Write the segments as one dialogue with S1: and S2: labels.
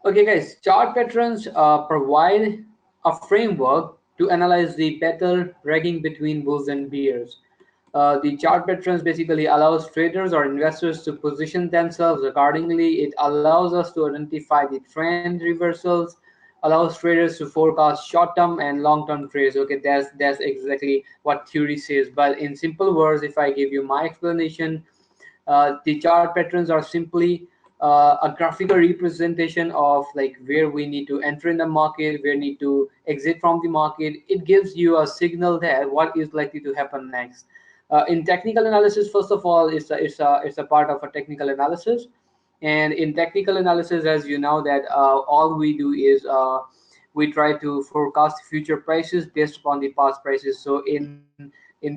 S1: Okay, guys, chart patterns provide a framework to analyze the battle raging between bulls and bears. The chart patterns basically allows traders or investors to position themselves accordingly. It allows us to identify the trend reversals, allows traders to forecast short-term and long-term trades. Okay, that's exactly what theory says. But in simple words, if I give you my explanation, the chart patterns are simply a graphical representation of like where we need to enter in the market, where we need to exit from the market. It gives you a signal that what is likely to happen next. In technical analysis, first of all, it's a part of a technical analysis, and in technical analysis, as you know, that all we do is we try to forecast future prices based upon the past prices. So in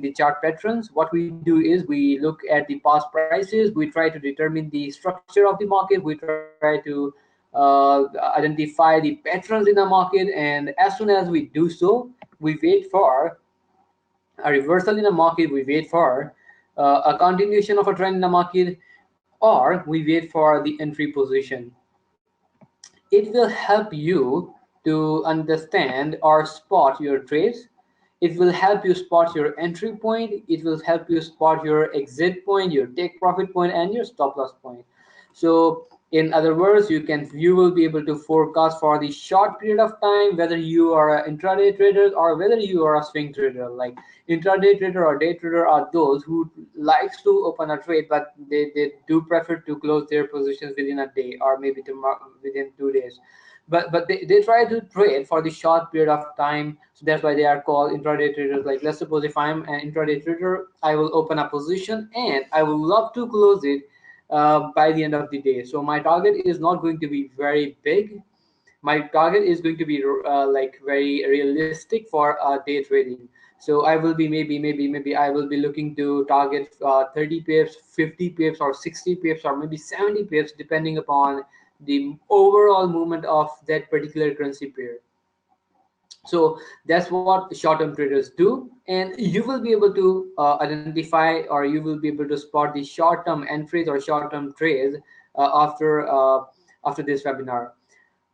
S1: the chart patterns, what we do is we look at the past prices, we try to determine the structure of the market, we try to identify the patterns in the market, and as soon as we do so, we wait for a reversal in the market, we wait for a continuation of a trend in the market, or we wait for the entry position. It will help you to understand or spot your trades. It will help you spot your entry point. It will help you spot your exit point, your take profit point, and your stop loss point. So, in other words, you will be able to forecast for the short period of time whether you are an intraday trader or whether you are a swing trader. Like intraday trader or day trader are those who likes to open a trade, but they do prefer to close their positions within a day or maybe within 2 days. But they try to trade for the short period of time, so that's why they are called intraday traders. Like let's suppose if I'm an intraday trader, I will open a position and I will love to close it by the end of the day. So my target is not going to be very big. My target is going to be like very realistic for day trading. So I will be maybe I will be looking to target 30 pips, 50 pips, or 60 pips, or maybe 70 pips, depending upon the overall movement of that particular currency pair. So that's what short-term traders do, and you will be able to identify, or you will be able to spot the short-term entries or short-term trades after this webinar.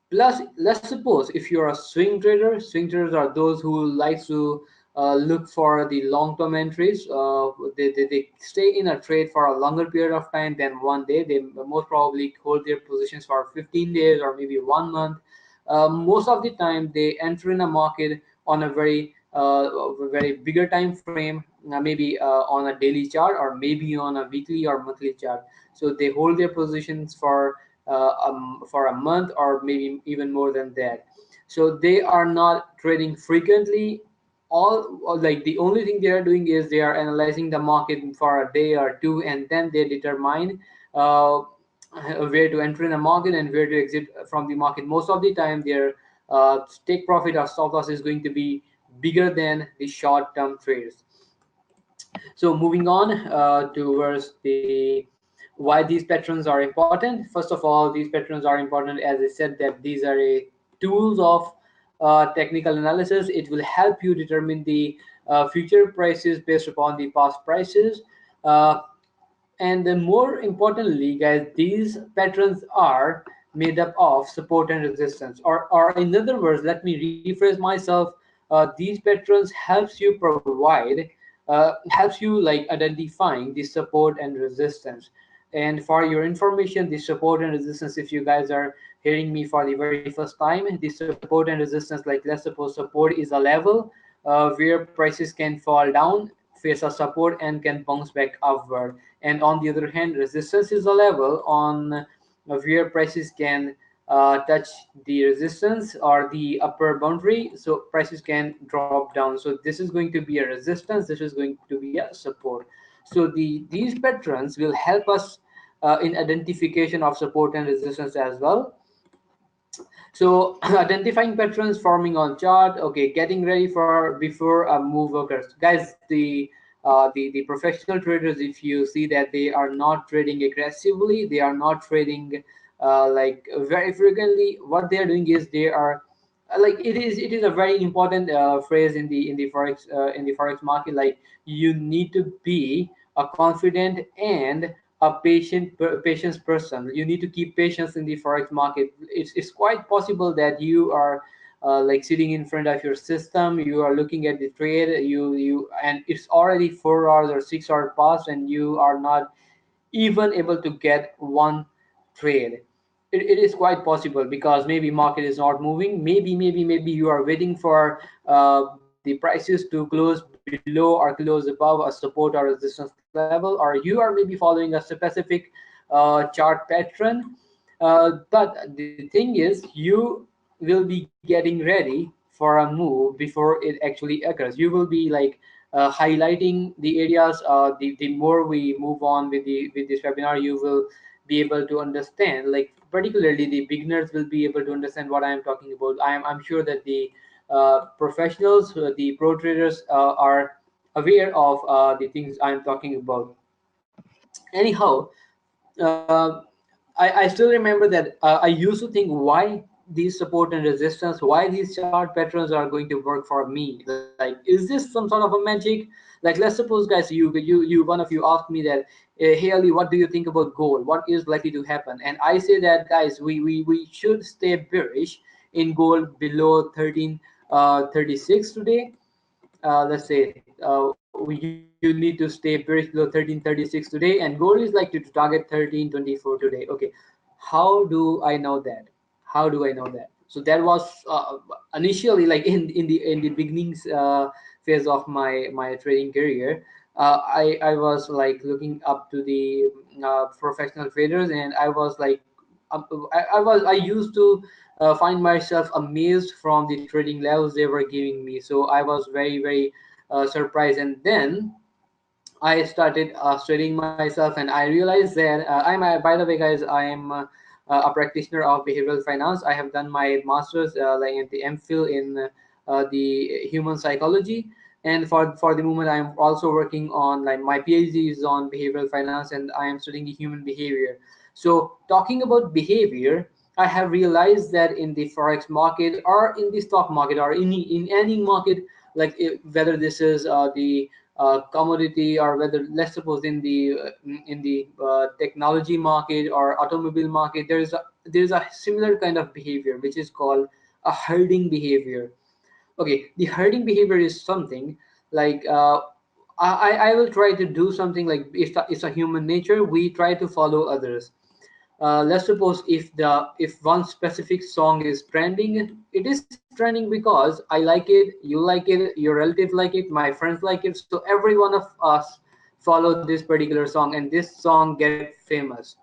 S1: Plus, let's suppose if you're a swing trader, swing traders are those who like to look for the long-term entries. They stay in a trade for a longer period of time than one day. They most probably hold their positions for 15 days or maybe 1 month. Most of the time, they enter in a market on a very bigger time frame, maybe on a daily chart or maybe on a weekly or monthly chart. So they hold their positions for a month or maybe even more than that. So they are not trading frequently. All like the only thing they are doing is they are analyzing the market for a day or two, and then they determine where to enter in the market and where to exit from the market. Most of the time, their take profit or stop loss is going to be bigger than the short term trades. So moving on towards the why these patterns are important. First of all, these patterns are important, as I said, that these are tools of technical analysis. It will help you determine the future prices based upon the past prices. Uh, and then more importantly, guys, these patterns are made up of support and resistance. Or in other words, let me rephrase myself. These patterns helps you like identifying the support and resistance. And for your information, the support and resistance, if you guys are hearing me for the very first time, the support and resistance, like let's suppose support is a level where prices can fall down, face a support, and can bounce back upward. And on the other hand, resistance is a level on where prices can touch the resistance or the upper boundary, so prices can drop down. So this is going to be a resistance, this is going to be a support. So these patterns will help us in identification of support and resistance as well. So identifying patterns forming on chart. Okay, getting ready for before a move occurs, guys. The professional traders, if you see that they are not trading aggressively, they are not trading like very frequently. What they are doing is they are like it is a very important phrase in the forex market. Like you need to be a confident and a patience person. You need to keep patience in the forex market. It's quite possible that you are like sitting in front of your system, you are looking at the trade, you and it's already 4 hours or 6 hours past, and you are not even able to get one trade. It is quite possible, because maybe market is not moving. Maybe you are waiting for the prices to close below or close above a support or resistance level, or you are maybe following a specific chart pattern. But the thing is, you will be getting ready for a move before it actually occurs. You will be like highlighting the areas. The more we move on with the with this webinar, you will be able to understand, like particularly the beginners will be able to understand what I am talking about. I'm sure that the professionals, the pro traders are aware of the things I'm talking about. Anyhow, uh, I still remember that I used to think, why these support and resistance, why these chart patterns are going to work for me. Like, is this some sort of a magic? Like, let's suppose, guys, you one of you asked me that, hey Ali, what do you think about gold? What is likely to happen? And I say that, guys, we should stay bearish in gold below 1336 today. Let's say you need to stay bearish below 1336 today, and gold is likely to target 1324 today. Okay, how do I know that? How do I know that? So that was initially, like in the beginnings phase of my trading career. I was like looking up to the professional traders, and I was like, I used to find myself amazed from the trading levels they were giving me. So I was very surprised, and then I started studying myself, and I realized that by the way, guys, I am a practitioner of behavioral finance. I have done my master's, like at the MPhil in the human psychology, and for the moment, I am also working on, like, my PhD is on behavioral finance, and I am studying the human behavior. So talking about behavior, I have realized that in the forex market, or in the stock market, or in any market, like whether this is the commodity, or whether, let's suppose, in the technology market or automobile market, there's a similar kind of behavior which is called a herding behavior. Okay, the herding behavior is something like, I will try to do something, like it's a human nature, we try to follow others. Let's suppose, if one specific song is trending, it is trending because I like it, you like it, your relative like it, my friends like it, so every one of us follow this particular song, and this song get famous.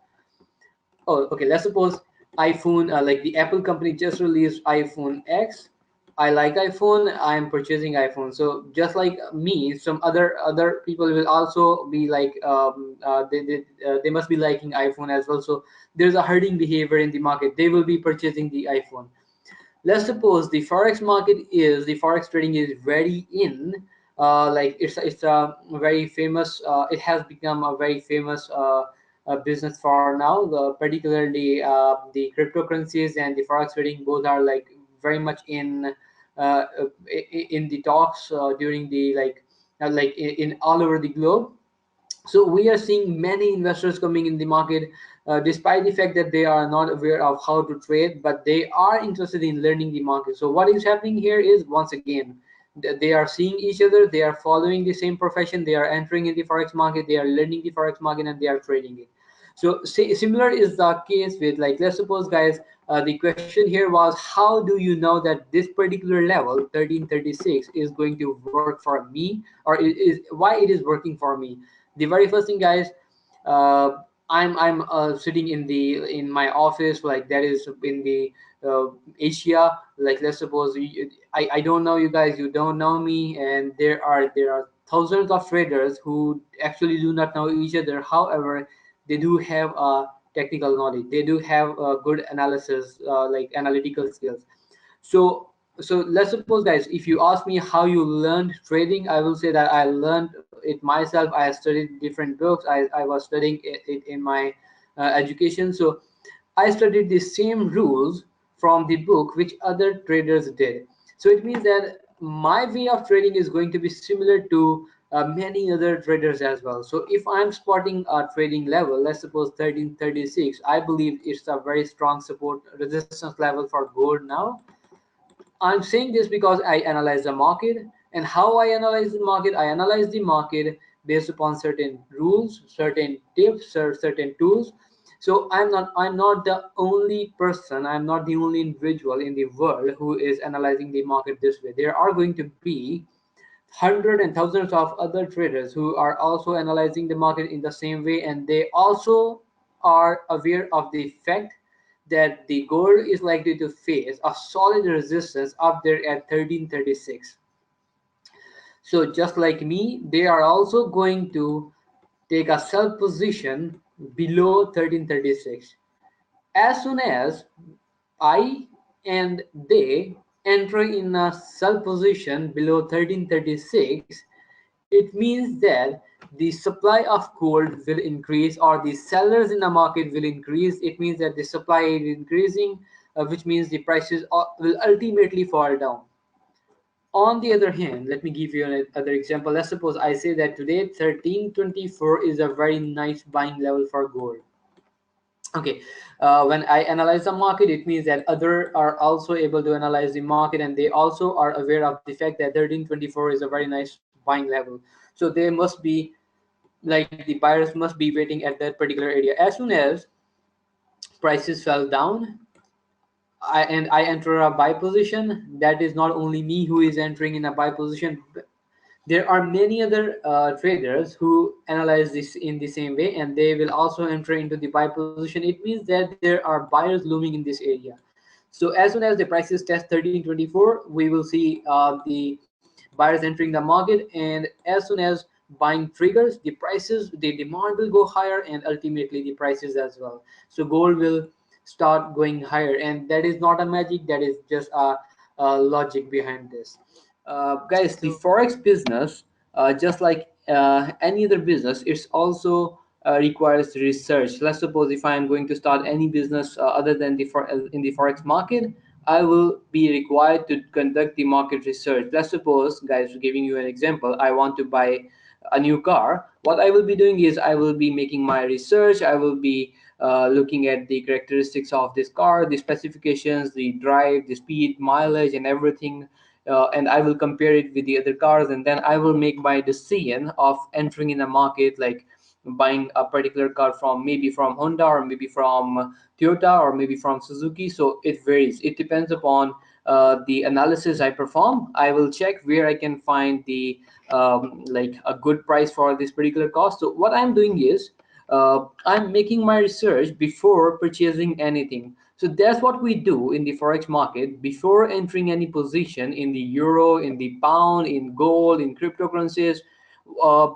S1: Oh, okay, let's suppose iPhone, like the Apple company just released iPhone X. I like iPhone, I'm purchasing iPhone. So just like me, some other people will also be like, they must be liking iPhone as well. So there's a herding behavior in the market, they will be purchasing the iPhone. Let's suppose the forex trading is very in, like it's a very famous, it has become a very famous business for now. Particularly the cryptocurrencies and the forex trading both are like very much uh, in the talks during the like in all over the globe. So we are seeing many investors coming in the market, despite the fact that they are not aware of how to trade, but they are interested in learning the market. So what is happening here is, once again, they are seeing each other, they are following the same profession, they are entering in the forex market, they are learning the forex market, and they are trading it. So similar is the case with, like, let's suppose, guys, the question here was, how do you know that this particular level 1336 is going to work for me, or why it is working for me? The very first thing, guys, I'm sitting in my office, like that is in the Asia. Like, let's suppose I don't know you guys, you don't know me, and there are thousands of traders who actually do not know each other. However, they do have technical knowledge, they do have good analysis, like analytical skills. So let's suppose, guys, if you ask me how you learned trading, I will say that I learned it myself. I studied different books, I was studying it in my education. So I studied the same rules from the book which other traders did. So it means that my way of trading is going to be similar to many other traders as well. So if I'm spotting a trading level, let's suppose 1336, I believe it's a very strong support resistance level for gold now. I'm saying this because I analyze the market. And how I analyze the market? I analyze the market based upon certain rules, certain tips, or certain tools. So I'm not the only person, I'm not the only individual in the world who is analyzing the market this way. There are going to be hundreds and thousands of other traders who are also analyzing the market in the same way, and they also are aware of the fact that the gold is likely to face a solid resistance up there at 1336. So just like me, they are also going to take a sell position below 1336. As soon as I and they enter in a sell position below 1336, it means that the supply of gold will increase, or the sellers in the market will increase. It means that the supply is increasing, which means the prices will ultimately fall down. On the other hand, let me give you another example. Let's suppose I say that today 1324 is a very nice buying level for gold. Okay, when I analyze the market, it means that other are also able to analyze the market, and they also are aware of the fact that 1324 is a very nice buying level. So they must be, like, the buyers must be waiting at that particular area. As soon as prices fell down, I enter a buy position. That is not only me who is entering in a buy position. There are many other traders who analyze this in the same way, and they will also enter into the buy position. It means that there are buyers looming in this area. So as soon as the prices test 1324, we will see the buyers entering the market, and as soon as buying triggers, the demand will go higher, and ultimately the prices as well. So gold will start going higher, and that is not a magic, that is just a logic behind this. Guys, the forex business, just like any other business, it's also requires research. Let's suppose if I am going to start any business other than in the forex market, I will be required to conduct the market research. Let's suppose, guys, giving you an example, I want to buy a new car. What I will be doing is I will be making my research. I will be looking at the characteristics of this car, the specifications, the drive, the speed, mileage, and everything. And I will compare it with the other cars, and then I will make my decision of entering in a market, like buying a particular car from maybe from Honda, or maybe from Toyota, or maybe from Suzuki. So it varies. It depends upon the analysis I perform. I will check where I can find the like a good price for this particular cost. So what I'm doing is I'm making my research before purchasing anything. So that's what we do in the forex market before entering any position in the euro, in the pound, in gold, in cryptocurrencies.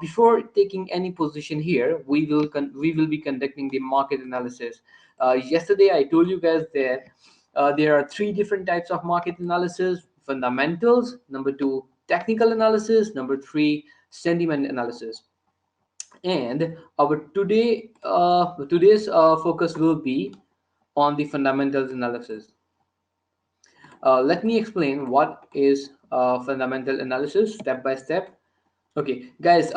S1: Before taking any position here, we will be conducting the market analysis. Yesterday, I told you guys that there are three different types of market analysis: fundamentals, number two, technical analysis, number three, sentiment analysis. And our today's focus will be on the fundamentals analysis. Let me explain what is fundamental analysis step by step. Okay, guys,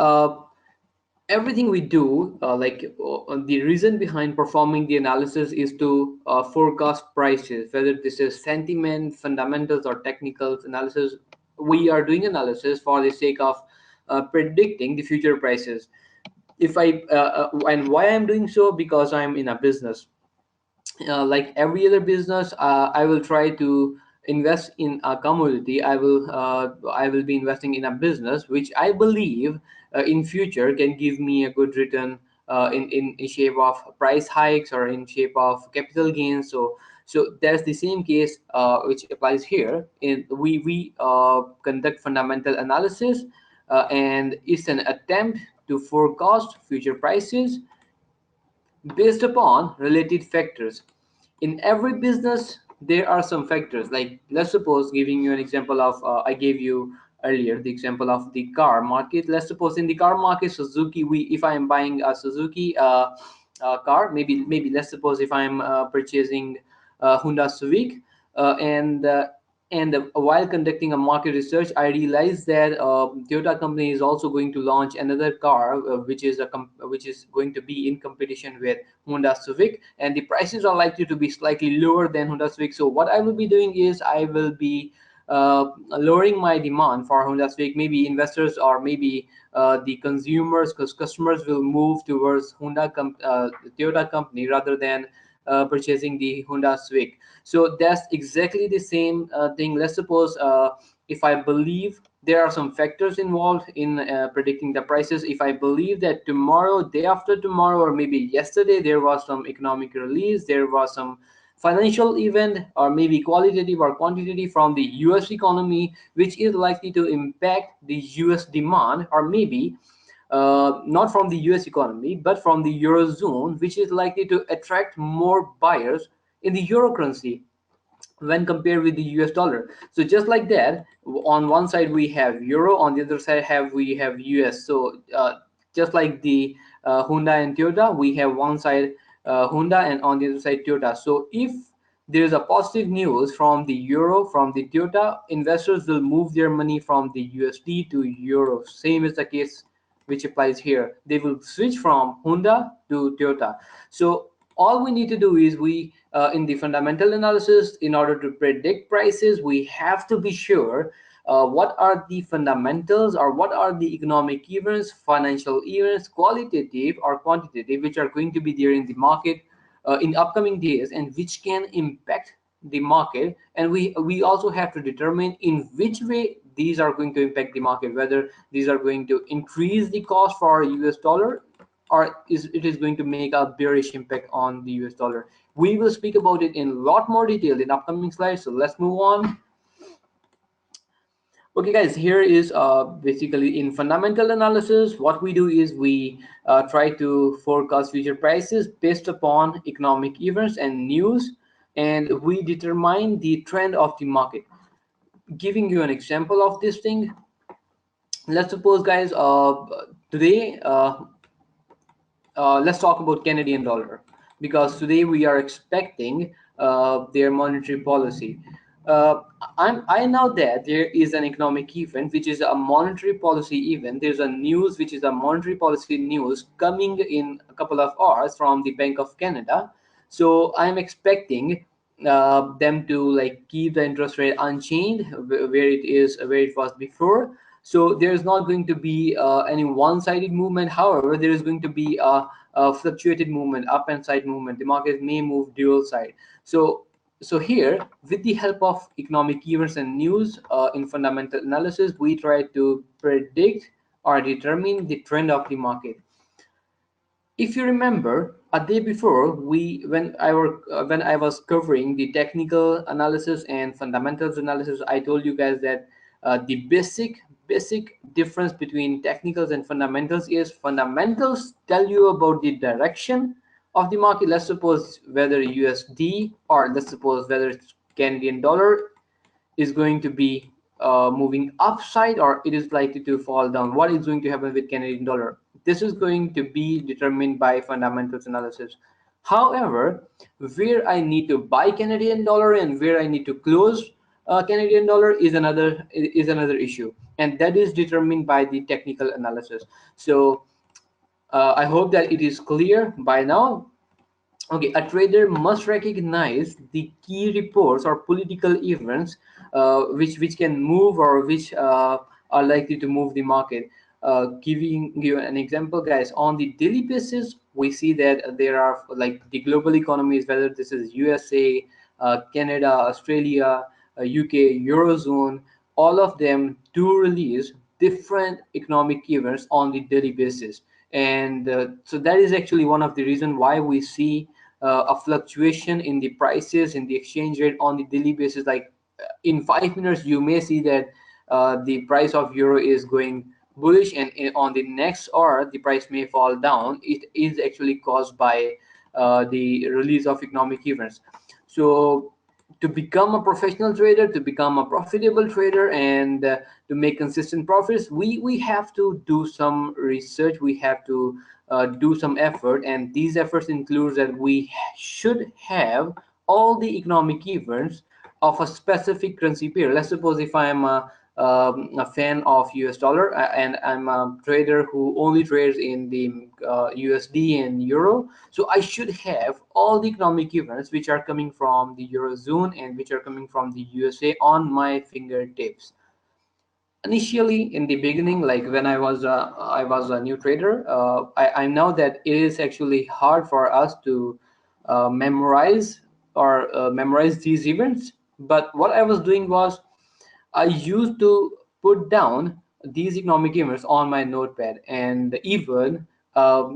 S1: everything we do, the reason behind performing the analysis is to forecast prices, whether this is sentiment, fundamentals, or technicals analysis. We are doing analysis for the sake of predicting the future prices. If I And why I'm doing so? Because I'm in a business. Like every other business, I will try to invest in a commodity. I will be investing in a business which I believe in future can give me a good return in shape of price hikes or in shape of capital gains. So that's the same case which applies here. We conduct fundamental analysis, and it's an attempt to forecast future prices based upon related factors. In every business, there are some factors. Like, let's suppose, giving you an example of I gave you earlier the example of the car market. Let's suppose in the car market, Suzuki, we if I am buying a Suzuki car, maybe let's suppose if I'm purchasing Honda Civic, and And while conducting a market research, I realized that Toyota company is also going to launch another car, which is going to be in competition with Honda Civic, and the prices are likely to be slightly lower than Honda Civic. So what I will be doing is I will be lowering my demand for Honda Civic. Maybe investors or maybe the consumers, because customers will move towards Toyota company rather than purchasing the Honda Civic. So that's exactly the same thing. Let's suppose if I believe there are some factors involved in predicting the prices. If I believe that tomorrow, day after tomorrow, or maybe yesterday there was some economic release, there was some financial event, or maybe qualitative or quantitative from the US economy, which is likely to impact the US demand, or maybe not from the US economy, but from the Eurozone, which is likely to attract more buyers in the Euro currency when compared with the US dollar. So just like that, on one side we have Euro, on the other side we have US. So just like the Honda and Toyota, we have one side Honda and on the other side Toyota. So if there is a positive news from the Euro, from the Toyota, investors will move their money from the USD to Euro. Same is the case which applies here. They will switch from Honda to Toyota. So all we need to do is in the fundamental analysis, in order to predict prices, we have to be sure what are the fundamentals, or what are the economic events, financial events, qualitative or quantitative, which are going to be there in the market in upcoming days, and which can impact the market. And we also have to determine in which way these are going to impact the market, whether these are going to increase the cost for US dollar, or it is going to make a bearish impact on the US dollar. We will speak about it in a lot more detail in upcoming slides. So let's move on. Okay, guys, here is basically in fundamental analysis, what we do is we try to forecast future prices based upon economic events and news, and we determine the trend of the market. Giving you an example of this thing, let's suppose, guys, today let's talk about Canadian dollar, because today we are expecting their monetary policy. I know that there is an economic event which is a monetary policy event. There's a news which is a monetary policy news coming in a couple of hours from the Bank of Canada. So I'm expecting them to like keep the interest rate unchanged where it was before. So there's not going to be any one-sided movement. However, there is going to be a fluctuated movement, up and side movement. The market may move dual side. So here, with the help of economic events and news in fundamental analysis, we try to predict or determine the trend of the market. If you remember, a day before, when I was covering the technical analysis and fundamentals analysis, I told you guys that the basic difference between technicals and fundamentals is fundamentals tell you about the direction of the market. Let's suppose whether USD, or let's suppose whether it's Canadian dollar, is going to be moving upside, or it is likely to fall down. What is going to happen with Canadian dollar? This is going to be determined by fundamentals analysis. However, where I need to buy Canadian dollar and where I need to close Canadian dollar is another issue, and that is determined by the technical analysis. So I hope that it is clear by now. Okay, a trader must recognize the key reports or political events which can move, or which are likely to move the market. Giving you an example, guys, on the daily basis, we see that there are like the global economies, whether this is USA, Canada, Australia, UK, Eurozone, all of them do release different economic events on the daily basis. And so that is actually one of the reasons why we see a fluctuation in the prices, in the exchange rate on the daily basis. Like in 5 minutes, you may see that the price of euro is going bullish, and on the next hour, the price may fall down. It is actually caused by the release of economic events. So to become a professional trader, to become a profitable trader, and to make consistent profits, we have to do some research. We have to do some effort, and these efforts include that we should have all the economic events of a specific currency pair. Let's suppose if I'm a fan of US dollar, and I'm a trader who only trades in the USD and euro, so I should have all the economic events which are coming from the eurozone and which are coming from the USA on my fingertips. Initially, in the beginning, like when I was a new trader, I know that it is actually hard for us to memorize or memorize these events. But what I was doing was I used to put down these economic events on my notepad, and even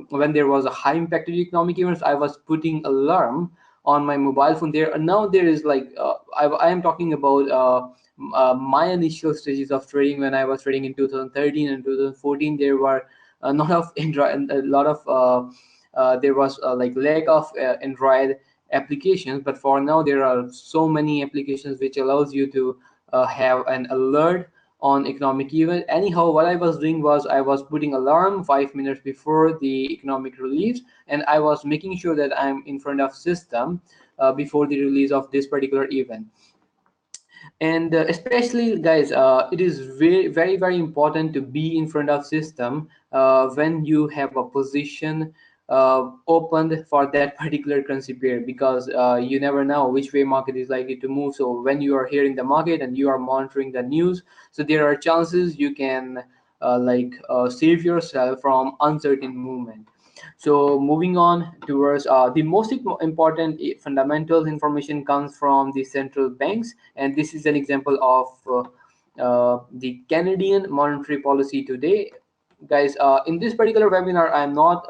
S1: when there was a high impacted economic events, I was putting alarm on my mobile phone. There now there is like I am talking about my initial stages of trading. When I was trading in 2013 and 2014, there were a lot of Android, a lot of there was like lack of Android applications. But for now, there are so many applications which allows you to have an alert on economic event. Anyhow, what I was doing was I was putting alarm 5 minutes before the economic release, and I was making sure that I'm in front of system before the release of this particular event. And especially guys, it is very important to be in front of system when you have a position opened for that particular currency pair, because you never know which way market is likely to move. So when you are hearing the market and you are monitoring the news, so there are chances you can save yourself from uncertain movement. So moving on towards the most important fundamental information comes from the central banks, and this is an example of the Canadian monetary policy today. Guys, in this particular webinar, I'm not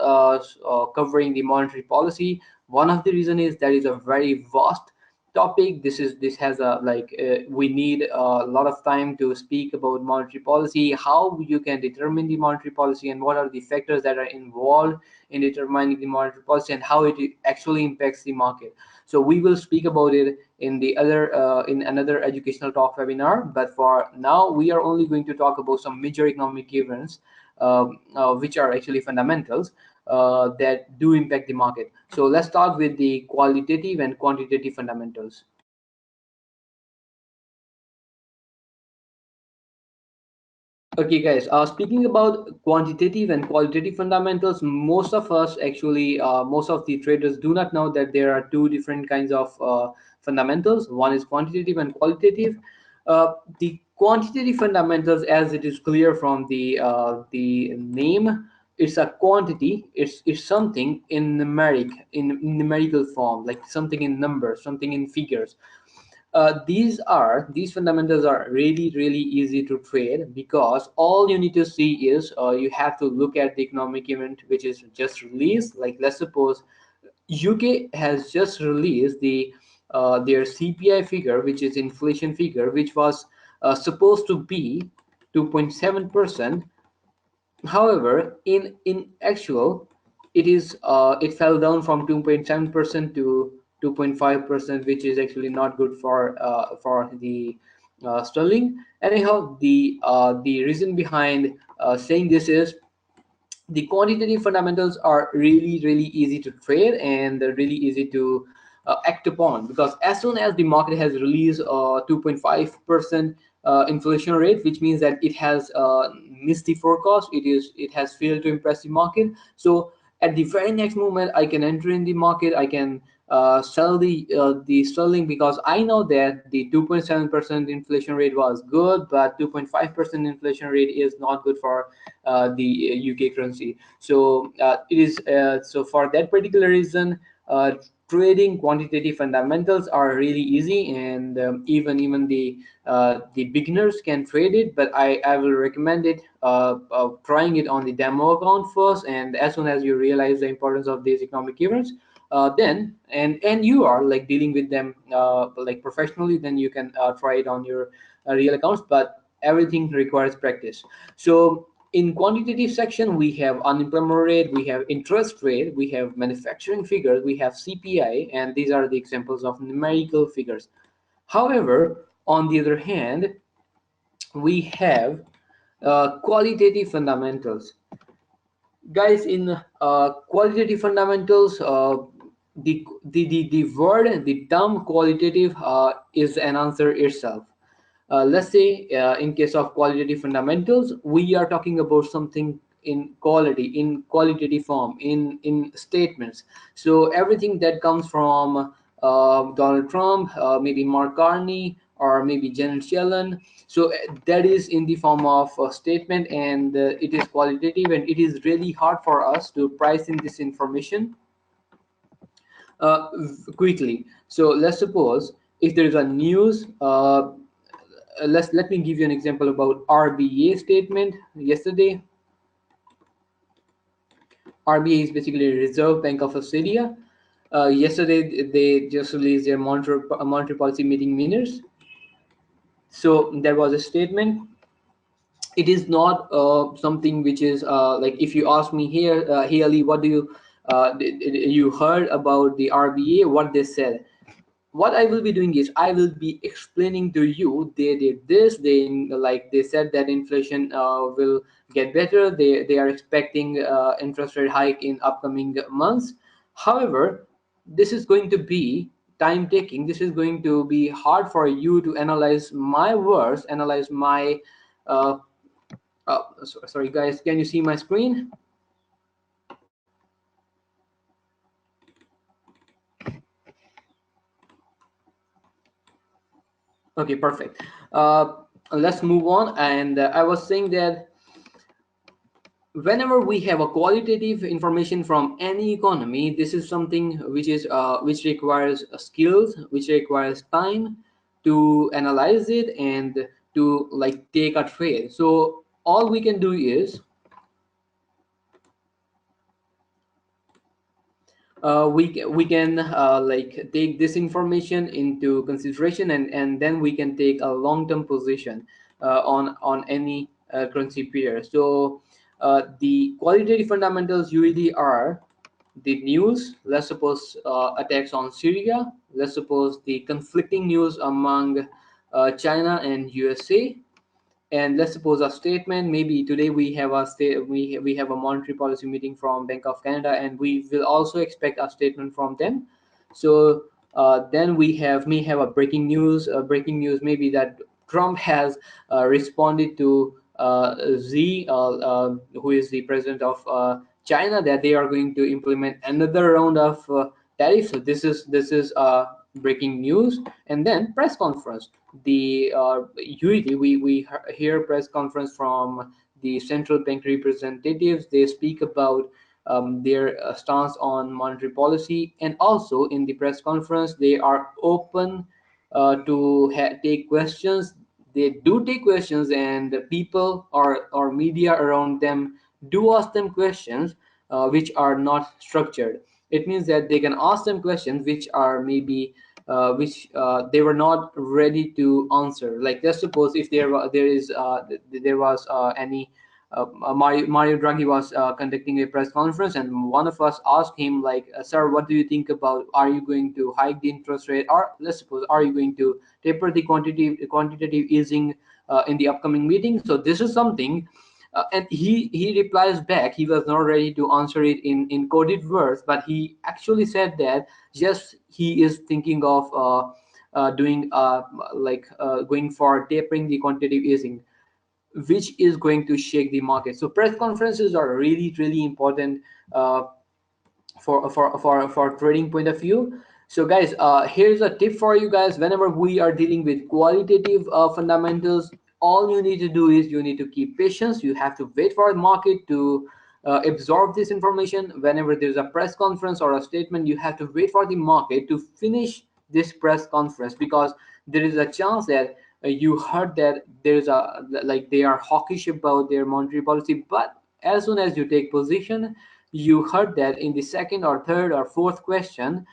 S1: covering the monetary policy. One of the reason is that is a very vast topic. This has a we need a lot of time to speak about monetary policy, how you can determine the monetary policy, and what are the factors that are involved in determining the monetary policy, and how it actually impacts the market. So we will speak about it in the other in another educational talk webinar. But for now, we are only going to talk about some major economic events which are actually fundamentals that do impact the market. So let's start with the qualitative and quantitative fundamentals. Okay, guys. Speaking about quantitative and qualitative fundamentals, most of us actually, most of the traders do not know that there are two different kinds of fundamentals. One is quantitative and qualitative. The quantitative fundamentals, as it is clear from the name, it's a quantity. It's something in numerical form, like something in numbers, something in figures. These fundamentals are really easy to trade, because all you need to see is you have to look at the economic event which is just released. Like let's suppose UK has just released their CPI figure, which is inflation figure, which was supposed to be 2.7%. However, in actual, it fell down from 2.7% to 2.5%, which is actually not good for the sterling. Anyhow, the reason behind saying this is the quantitative fundamentals are really easy to trade, and they're really easy to act upon, because as soon as the market has released 2.5% inflation rate, which means that it has missed the forecast, it has failed to impress the market. So at the very next moment, I can enter in the market, I can sell the sterling, because I know that the 2.7% inflation rate was good, but 2.5% inflation rate is not good for the UK currency. So it is so for that particular reason, trading quantitative fundamentals are really easy, and even the beginners can trade it. But I will recommend it trying it on the demo account first, and as soon as you realize the importance of these economic events, then and you are like dealing with them like professionally, then you can try it on your real accounts. But everything requires practice. So in quantitative section, we have unemployment rate, we have interest rate, we have manufacturing figures, we have CPI, and these are the examples of numerical figures. However, on the other hand, we have qualitative fundamentals. Guys, in qualitative fundamentals, the word, the term qualitative is an answer itself. Let's say in case of qualitative fundamentals, we are talking about something in quality, in qualitative form, in statements. So everything that comes from Donald Trump, maybe Mark Carney, or maybe Janet Yellen, so that is in the form of a statement, and it is qualitative, and it is really hard for us to price in this information quickly. So let's suppose if there is a news, let me give you an example about RBA statement yesterday. RBA is basically Reserve Bank of Australia. Yesterday they just released their monetary policy meeting minutes. So there was a statement. It is not something which is like, if you ask me here, Haley, what do you you heard about the RBA, what they said. What I will be doing is I will be explaining to you they did this, they said that inflation will get better, they are expecting interest rate hike in upcoming months. However, this is going to be time taking, this is going to be hard for you to analyze my words, analyze my uh, sorry guys, can you see my screen? Okay, perfect. Let's move on. And I was saying that whenever we have a qualitative information from any economy, this is something which is which requires skills, which requires time to analyze it and to like take a trade. So all we can do is we can like take this information into consideration, and then we can take a long-term position on any currency pair. So the qualitative fundamentals usually are the news. Let's suppose attacks on Syria. Let's suppose the conflicting news among China and USA. And let's suppose a statement, maybe today we have a we have a monetary policy meeting from Bank of Canada, and we will also expect a statement from them. So then we have may have a breaking news maybe that Trump has responded to Xi, who is the president of China, that they are going to implement another round of tariffs. So this is breaking news. And then press conference, the usually we hear press conference from the central bank representatives. They speak about their stance on monetary policy, and also in the press conference they are open to take questions. They do take questions, and the people or media around them do ask them questions which are not structured. It means that they can ask them questions which are maybe which they were not ready to answer. Like let's suppose if there was any Mario Draghi was conducting a press conference, and one of us asked him like, "Sir, what do you think about? Are you going to hike the interest rate, or let's suppose, are you going to taper the quantitative easing in the upcoming meeting?" So this is something, and he replies back. He was not ready to answer it in coded words, but he actually said that yes, he is thinking of doing going for tapering the quantitative easing, which is going to shake the market. So press conferences are really important uh, for trading point of view. So guys, here's a tip for you guys. Whenever we are dealing with qualitative fundamentals, all you need to do is you need to keep patience. You have to wait for the market to absorb this information. Whenever there's a press conference or a statement, you have to wait for the market to finish this press conference, because there is a chance that you heard that there's a like they are hawkish about their monetary policy, but as soon as you take position, you heard that in the second or third or fourth question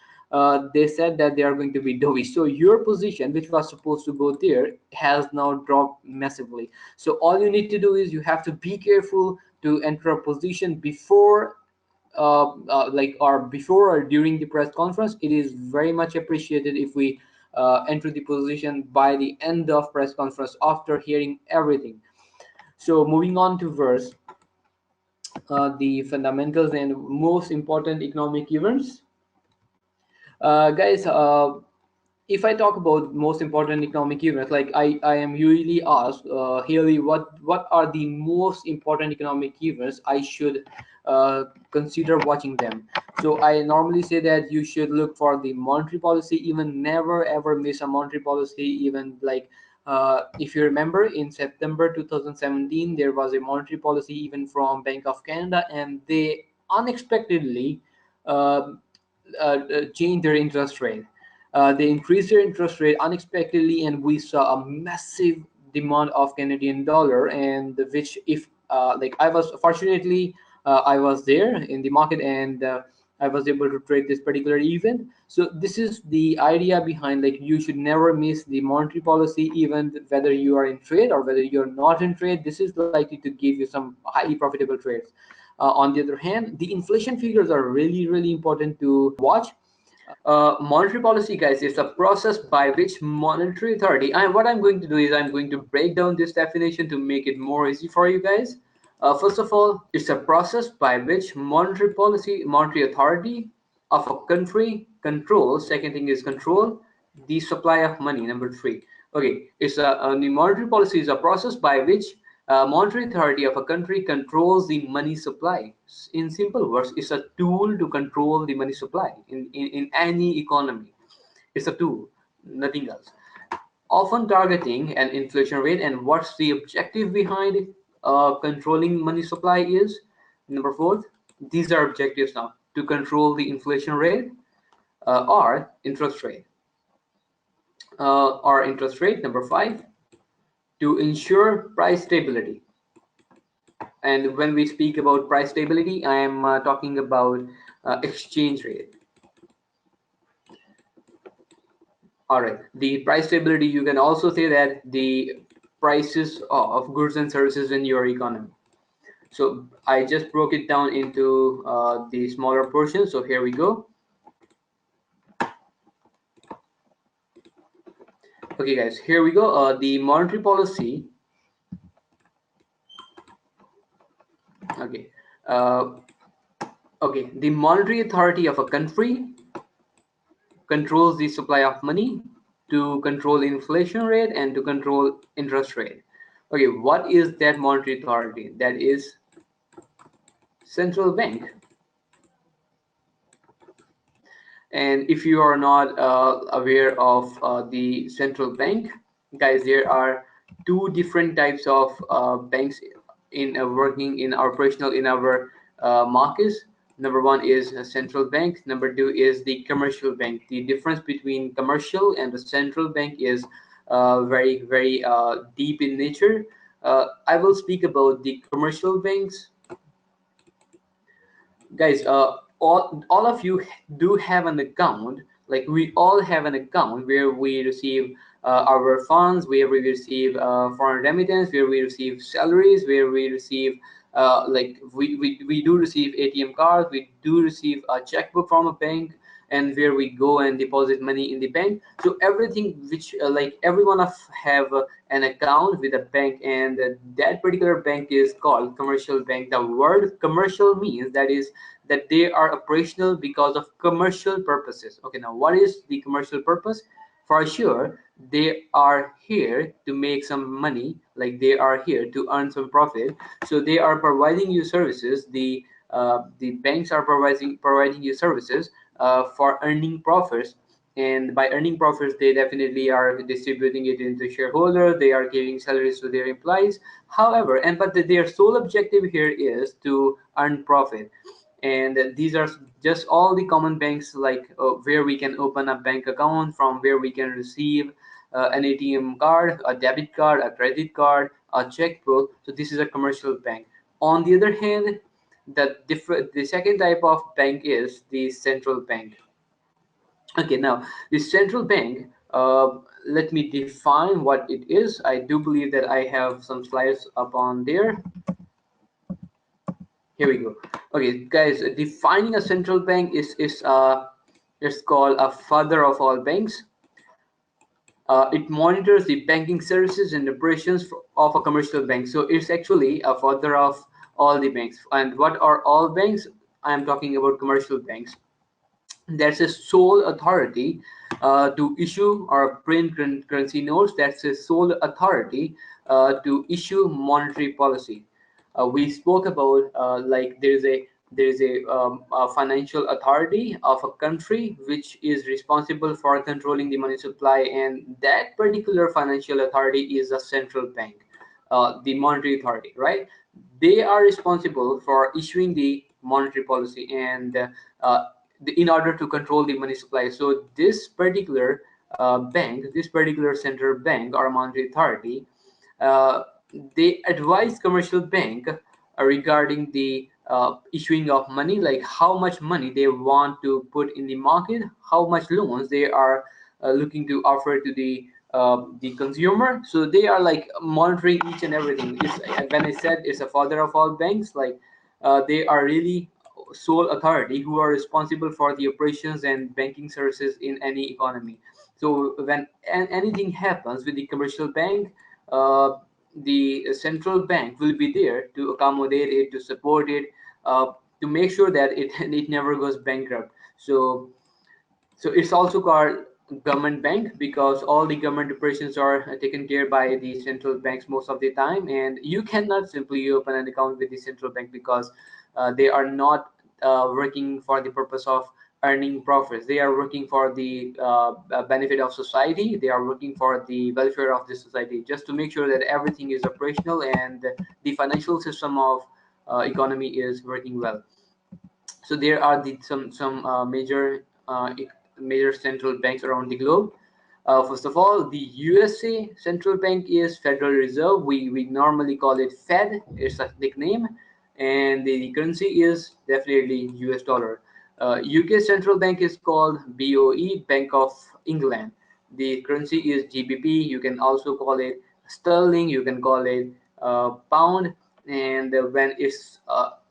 S1: they said that they are going to be dovish. So your position, which was supposed to go there, has now dropped massively. So all you need to do is you have to be careful to enter a position before or before or during the press conference. It is very much appreciated if we enter the position by the end of press conference after hearing everything. So moving on to verse, the fundamentals and most important economic events. Guys, if I talk about most important economic events, like I am usually asked, Haley, what are the most important economic events I should consider watching them? So I normally say that you should look for the monetary policy, even never ever miss a monetary policy, even like if you remember in September 2017, there was a monetary policy even from Bank of Canada, and they unexpectedly uh, change their interest rate. They increased their interest rate unexpectedly, and we saw a massive demand of Canadian dollar. And which, if like I was fortunately, I was there in the market, and I was able to trade this particular event. So this is the idea behind, like, you should never miss the monetary policy, even whether you are in trade or whether you're not in trade. This is likely to give you some highly profitable trades. On the other hand, the inflation figures are really, really important to watch. Monetary policy, guys, is a process by which monetary authority, and what I'm going to do is I'm going to break down this definition to make it more easy for you guys. First of all, it's a process by which monetary authority of a country controls. Second thing is control the supply of money. Number three, okay, the monetary policy is a process by which monetary authority of a country controls the money supply. In simple words, it's a tool to control the money supply in any economy. It's a tool, nothing else. Often targeting an inflation rate, and what's the objective behind controlling money supply is number four. These are objectives now: to control the inflation rate or interest rate, or interest rate. Number five, to ensure price stability. And when we speak about price stability, I am talking about exchange rate. All right, the price stability, you can also say that the prices of goods and services in your economy. So I just broke it down into the smaller portions. So here we go. Okay, guys, here we go. The monetary policy. Okay. Okay, the monetary authority of a country controls the supply of money, to control inflation rate, and to control interest rate. Okay, what is that monetary authority? That is central bank. And if you are not aware of the central bank, guys, there are two different types of banks in working in operational in our markets. Number one is a central bank. Number two is the commercial bank. The difference between commercial and the central bank is very, very deep in nature. I will speak about the commercial banks. Guys, all of you do have an account. Like, we all have an account where we receive our funds, where we receive foreign remittance, where we receive salaries, where we receive like we do receive ATM cards, we do receive a checkbook from a bank, and where we go and deposit money in the bank. So everything which like every one of have an account with a bank, and that particular bank is called commercial bank. The word commercial means that they are operational because of commercial purposes. Okay, now what is the commercial purpose? For sure, they are here to make some money, like they are here to earn some profit. So they are providing you services. The banks are providing you services for earning profits, and by earning profits they definitely are distributing it into shareholders. They are giving salaries to their employees. However, but their sole objective here is to earn profit. And these are just all the common banks, like where we can open a bank account, from where we can receive an ATM card, a debit card, a credit card, a checkbook. So this is a commercial bank. On the other hand, the second type of bank is the central bank. Okay, now the central bank, let me define what it is. I do believe that I have some slides up on there. Here we go. Okay, guys, defining a central bank is it's called a father of all banks. It monitors the banking services and operations of a commercial bank. So it's actually a father of all the banks. And what are all banks? I am talking about commercial banks. That's a sole authority to issue or print currency notes. That's a sole authority to issue monetary policy. We spoke about like a financial authority of a country which is responsible for controlling the money supply, and that particular financial authority is a central bank, the monetary authority, right? They are responsible for issuing the monetary policy and in order to control the money supply. So this particular bank, this particular central bank or monetary authority, uh, they advise commercial bank regarding the issuing of money, like how much money they want to put in the market, how much loans they are looking to offer to the consumer. So they are like monitoring each and everything. When I said it's a father of all banks, like they are really sole authority who are responsible for the operations and banking services in any economy. So when anything happens with the commercial bank, uh, the central bank will be there to accommodate it, to support it, to make sure that it never goes bankrupt. So it's also called government bank because all the government operations are taken care by the central banks most of the time, and you cannot simply open an account with the central bank because they are not working for the purpose of earning profits. They are working for the benefit of society. They are working for the welfare of the society, just to make sure that everything is operational and the financial system of economy is working well. So there are some major central banks around the globe. First of all, the USA central bank is Federal Reserve. We normally call it Fed. It's a nickname, and the currency is definitely US dollar. UK central bank is called BOE, Bank of England. The currency is GBP. You can also call it sterling. You can call it pound. And when it's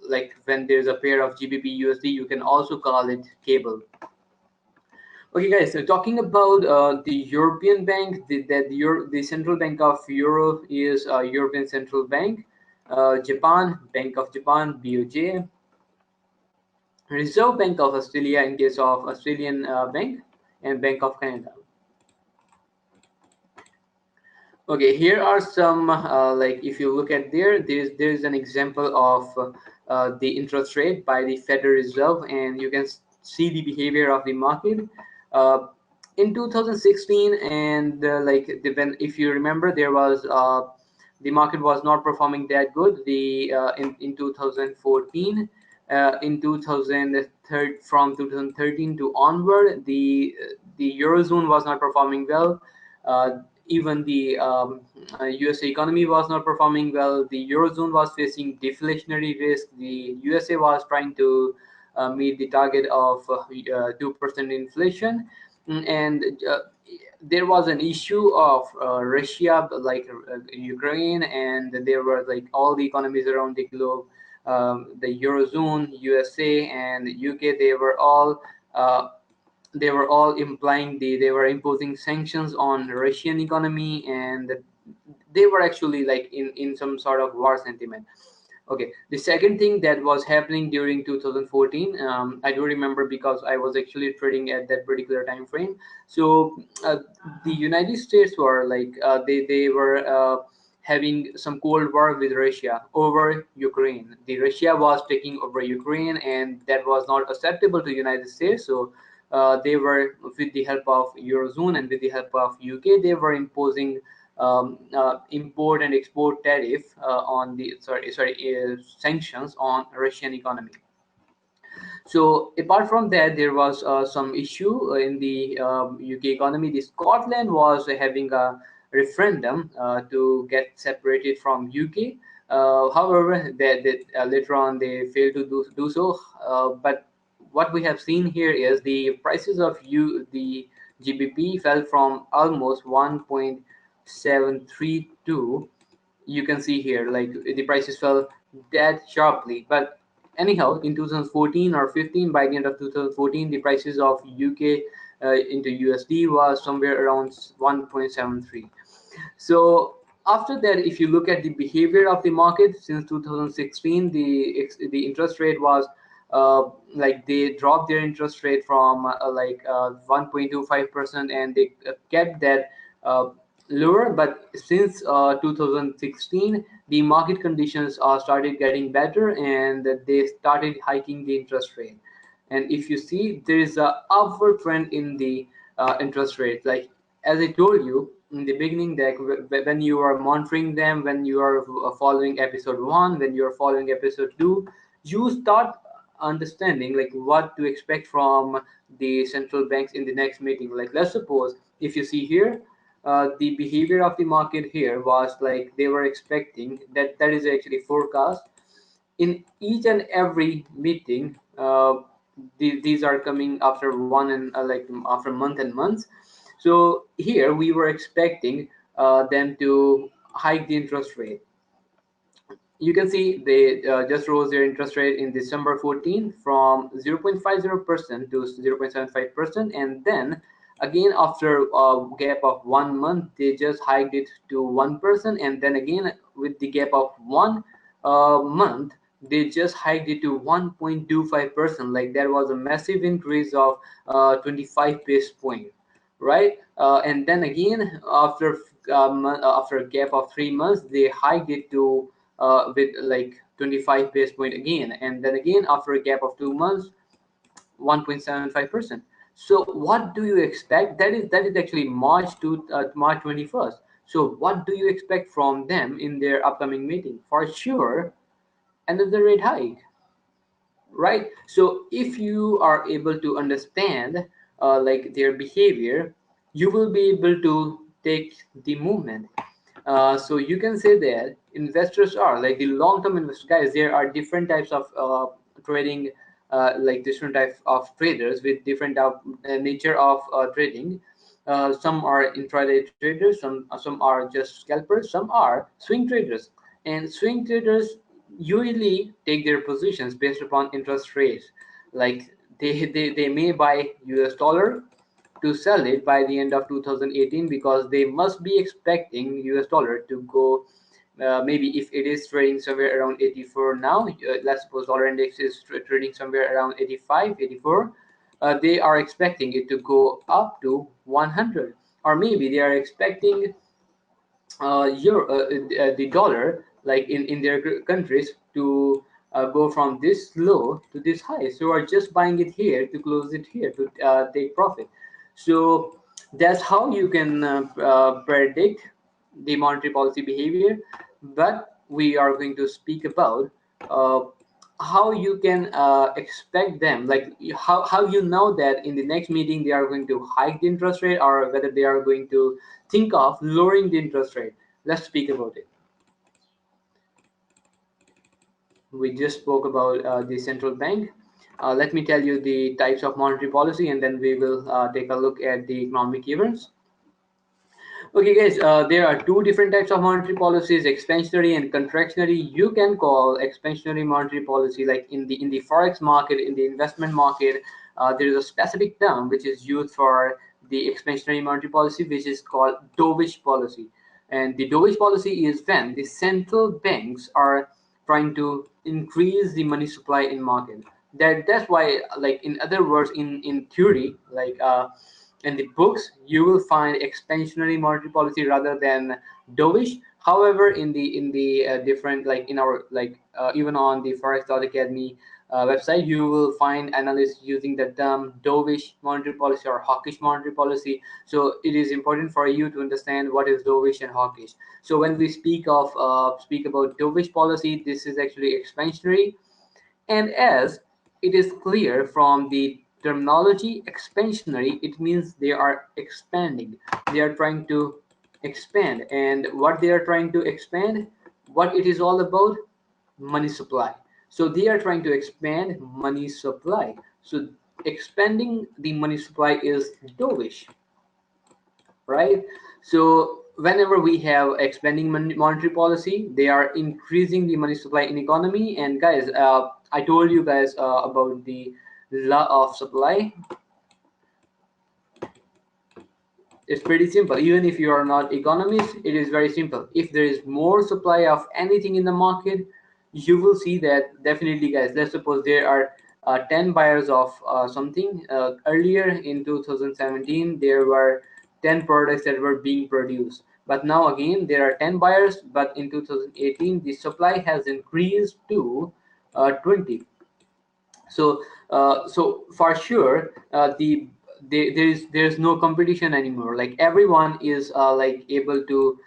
S1: like when there's a pair of GBP USD, you can also call it cable. Okay, guys. So talking about the European Bank, the Central Bank of Europe is European Central Bank. Japan, Bank of Japan, BOJ. Reserve Bank of Australia in case of Australian Bank, and Bank of Canada. Okay, here are some like if you look at there's an example of the interest rate by the Federal Reserve, and you can see the behavior of the market uh, in 2016. And when, if you remember, there was the market was not performing that good. The in 2014. In 2013, from 2013 to onward, the eurozone was not performing well. Even the USA economy was not performing well. The eurozone was facing deflationary risk. The USA was trying to meet the target of 2% inflation. And there was an issue of Russia, like Ukraine, and there were like all the economies around the globe, the eurozone, USA, and UK. Uh, they were all implying they were imposing sanctions on Russian economy, and they were actually like in some sort of war sentiment. Okay, the second thing that was happening during 2014, I do remember because I was actually trading at that particular time frame. So the United States were like they were having some cold war with Russia over Ukraine. The Russia was taking over Ukraine, and that was not acceptable to United States. So they were, with the help of Eurozone and with the help of UK, they were imposing import and export tariff on the sanctions on Russian economy. So apart from that, there was some issue in the UK economy. The Scotland was having a referendum to get separated from UK. However, later on they failed to do so. But what we have seen here is the prices of the GBP fell from almost 1.732. You can see here like the prices fell that sharply. But anyhow, in 2014 or 15, by the end of 2014, the prices of UK into USD was somewhere around 1.73. So after that, if you look at the behavior of the market since 2016, the interest rate was like they dropped their interest rate from 1.25%, and they kept that lower. But since 2016, the market conditions started getting better, and they started hiking the interest rate. And if you see, there is a upward trend in the interest rate. Like as I told you in the beginning, that when you are monitoring them, when you are following episode 1, when you are following episode 2, you start understanding like what to expect from the central banks in the next meeting. Like let's suppose if you see here, the behavior of the market here was like they were expecting that, that is actually forecast in each and every meeting. These are coming after one and after month and months. So here we were expecting them to hike the interest rate. You can see they just rose their interest rate in December 14 from 0.50% to 0.75%, and then again after a gap of 1 month they just hiked it to 1%, and then again with the gap of 1 month they just hiked it to 1.25%. Like there was a massive increase of 25 base point, right? And then again after a gap of 3 months they hiked it to with like 25 base point again, and then again after a gap of 2 months 1.75%. So what do you expect? That is actually March 21st. So what do you expect from them in their upcoming meeting? For sure, another rate hike, right? So if you are able to understand like their behavior, you will be able to take the movement. So you can say that investors are like the long-term investors. Guys, there are different types of trading, like different types of traders with different nature of trading. Some are intraday traders, some are just scalpers, some are swing traders. And swing traders usually take their positions based upon interest rates. Like they may buy US dollar to sell it by the end of 2018, because they must be expecting US dollar to go, maybe if it is trading somewhere around 84 now, let's suppose dollar index is trading somewhere around 85, 84, they are expecting it to go up to 100. Or maybe they are expecting the dollar, like in their countries, to go from this low to this high, so are just buying it here to close it here to take profit. So that's how you can predict the monetary policy behavior. But we are going to speak about uh, how you can expect them, like how you know that in the next meeting they are going to hike the interest rate, or whether they are going to think of lowering the interest rate. Let's speak about it. We just spoke about the central bank. Let me tell you the types of monetary policy, and then we will take a look at the economic events. Okay, guys, there are two different types of monetary policies: expansionary and contractionary. You can call expansionary monetary policy, like in the forex market, in the investment market. There is a specific term which is used for the expansionary monetary policy, which is called dovish policy. And the dovish policy is when the central banks are trying to increase the money supply in market. That's why, like in other words, in theory, like in the books you will find expansionary monetary policy rather than dovish. However, in the different, like in our, like even on the forex.academy website, you will find analysts using the term dovish monetary policy or hawkish monetary policy. So it is important for you to understand what is dovish and hawkish. So when we speak about dovish policy, this is actually expansionary. And as it is clear from the terminology expansionary, it means they are expanding. They are trying to expand. And what they are trying to expand, what it is all about, money supply. So they are trying to expand money supply. So expanding the money supply is dovish, right? So whenever we have expanding monetary policy, they are increasing the money supply in economy. And guys, I told you guys about the law of supply. It's pretty simple. Even if you are not economists, it is very simple. If there is more supply of anything in the market, you will see that definitely, guys. Let's suppose there are 10 buyers of something. Earlier in 2017, there were 10 products that were being produced. But now again, there are 10 buyers, but in 2018, the supply has increased to 20. So for sure, there's no competition anymore. Like everyone is like able to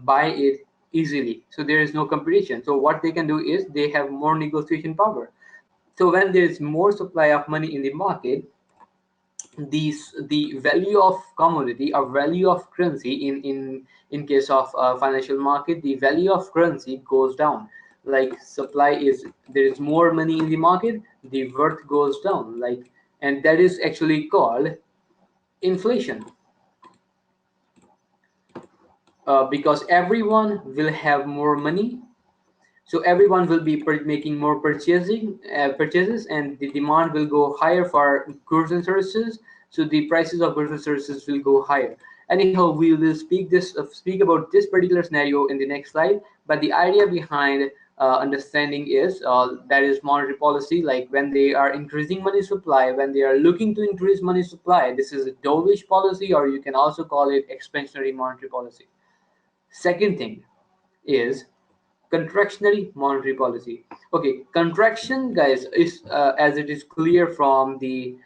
S1: buy it easily. So there is no competition. So what they can do is they have more negotiation power. So when there is more supply of money in the market, the value of commodity or value of currency in case of financial market, the value of currency goes down. Like supply is, there is more money in the market, the worth goes down. Like, and that is actually called inflation, because everyone will have more money. So everyone will be making more purchases, and the demand will go higher for goods and services. So the prices of goods and services will go higher. Anyhow, we will speak about this particular scenario in the next slide. But the idea behind understanding is that is monetary policy. Like when they are increasing money supply, when they are looking to increase money supply, this is a dovish policy, or you can also call it expansionary monetary policy. Second thing is contractionary monetary policy. Okay, contraction, guys, is as it is clear from the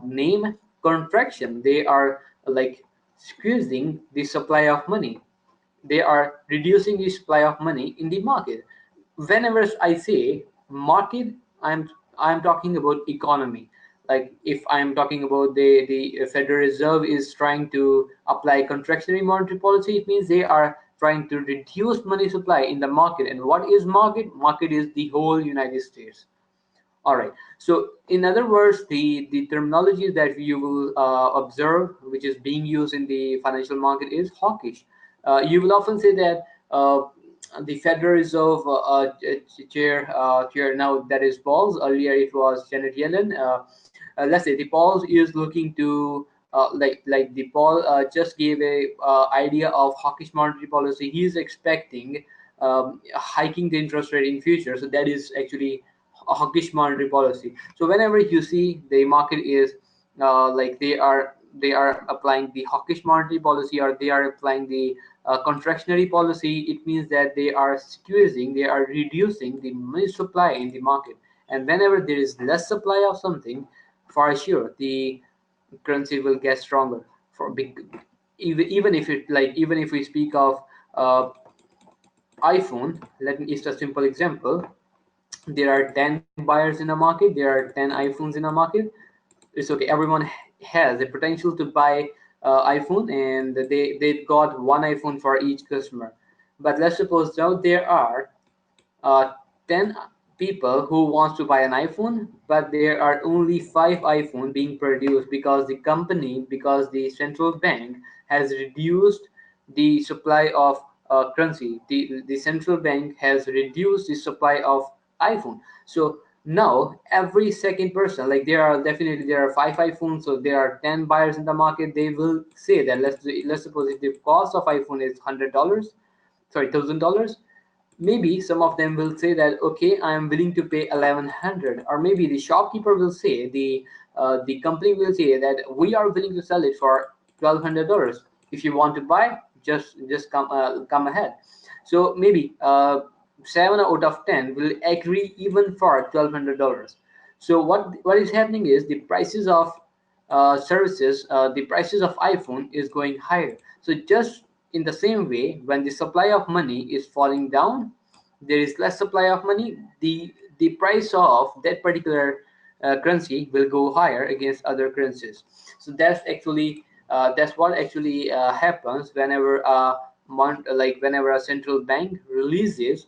S1: name, contraction. They are like squeezing the supply of money. They are reducing the supply of money in the market. Whenever I say market, I'm talking about economy. Like if I'm talking about the Federal Reserve is trying to apply contractionary monetary policy, it means they are trying to reduce money supply in the market. And what is market? Market is the whole United States. All right. So in other words, the terminology that you will observe, which is being used in the financial market, is hawkish. You will often say that the Federal Reserve chair now, that is Pauls. Earlier it was Janet Yellen. Let's say the Pauls is looking to like the Paul just gave a idea of hawkish monetary policy. He is expecting hiking the interest rate in future. So that is actually a hawkish monetary policy. So whenever you see the market is like they are applying the hawkish monetary policy, or they are applying the contractionary policy, it means that they are squeezing, they are reducing the money supply in the market. And whenever there is less supply of something, for sure the currency will get stronger. For big, even if it like even if we speak of uh, iPhone, let me, it's a simple example. There are 10 buyers in a market, there are 10 iPhones in a market. It's okay, everyone has the potential to buy iPhone, and they got one iPhone for each customer. But let's suppose now there are 10 people who wants to buy an iPhone, but there are only 5 iPhone being produced because the company, because the central bank has reduced the supply of currency. The central bank has reduced the supply of iPhone. So now every second person, like there are 5 iPhones, so there are 10 buyers in the market. They will say that let's suppose if the cost of iPhone is $100, sorry, $1,000, maybe some of them will say that okay, I am willing to pay 1,100. Or maybe the shopkeeper will say, the company will say that we are willing to sell it for $1,200. If you want to buy, just come ahead. So maybe 7 out of 10 will agree even for $1,200. So what is happening is the prices of services, the prices of iPhone is going higher. So just in the same way, when the supply of money is falling down, there is less supply of money, the price of that particular currency will go higher against other currencies. So that's what actually happens whenever whenever a central bank releases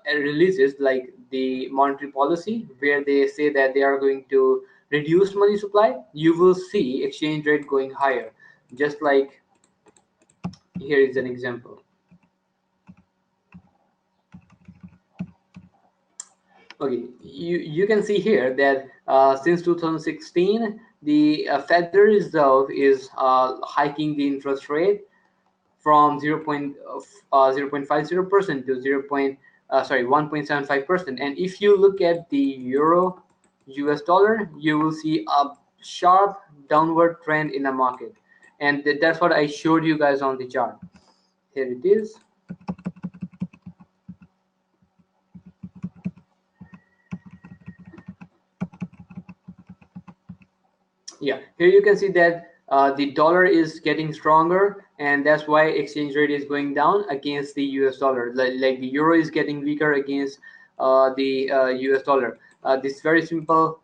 S1: releases like the monetary policy, where they say that they are going to reduce money supply. You will see exchange rate going higher. Just like here is an example. Okay, you can see here that since 2016, the Federal Reserve is hiking the interest rate from 0.50% to sorry, 1.75%. And if you look at the euro US dollar, you will see a sharp downward trend in the market, and that's what I showed you guys on the chart. Here it is. Yeah, here you can see that the dollar is getting stronger, and that's why exchange rate is going down against the US dollar. Like the euro is getting weaker against the US dollar. This very simple.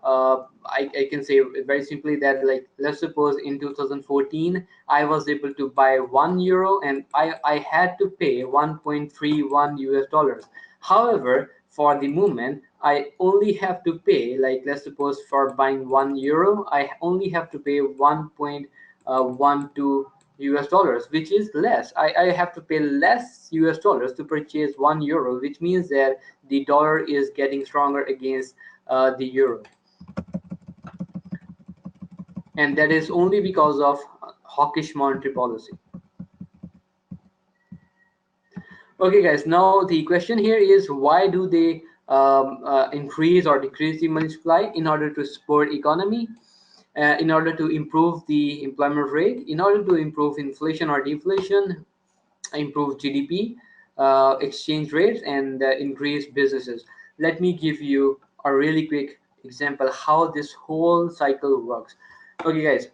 S1: I can say very simply that, like, let's suppose in 2014 I was able to buy €1 and I had to pay 1.31 US dollars. However, for the moment I only have to pay, like, let's suppose for buying €1, I only have to pay 1.12 US dollars, which is less. I have to pay less US dollars to purchase €1, which means that the dollar is getting stronger against the euro. And that is only because of hawkish monetary policy. Okay, guys, now the question here is, why do they increase or decrease the money supply? In order to support economy, in order to improve the employment rate, in order to improve inflation or deflation, improve GDP, exchange rates, and increase businesses. Let me give you a really quick example how this whole cycle works. Okay, guys,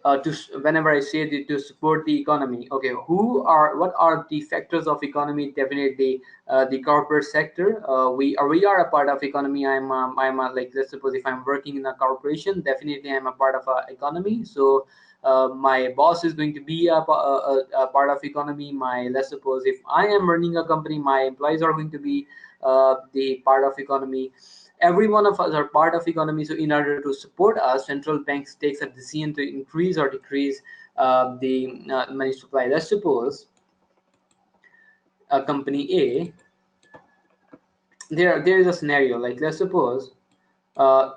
S1: whenever I say to support the economy, okay, what are the factors of economy? Definitely the corporate sector. We are a part of economy. I'm like, let's suppose if I'm working in a corporation, definitely I'm a part of a economy. So my boss is going to be a part of economy. Let's suppose if I am running a company, my employees are going to be the part of economy. Every one of us are part of economy. So in order to support us, central banks takes a decision to increase or decrease the money supply. Let's suppose a company A, there is a scenario, like, let's suppose uh,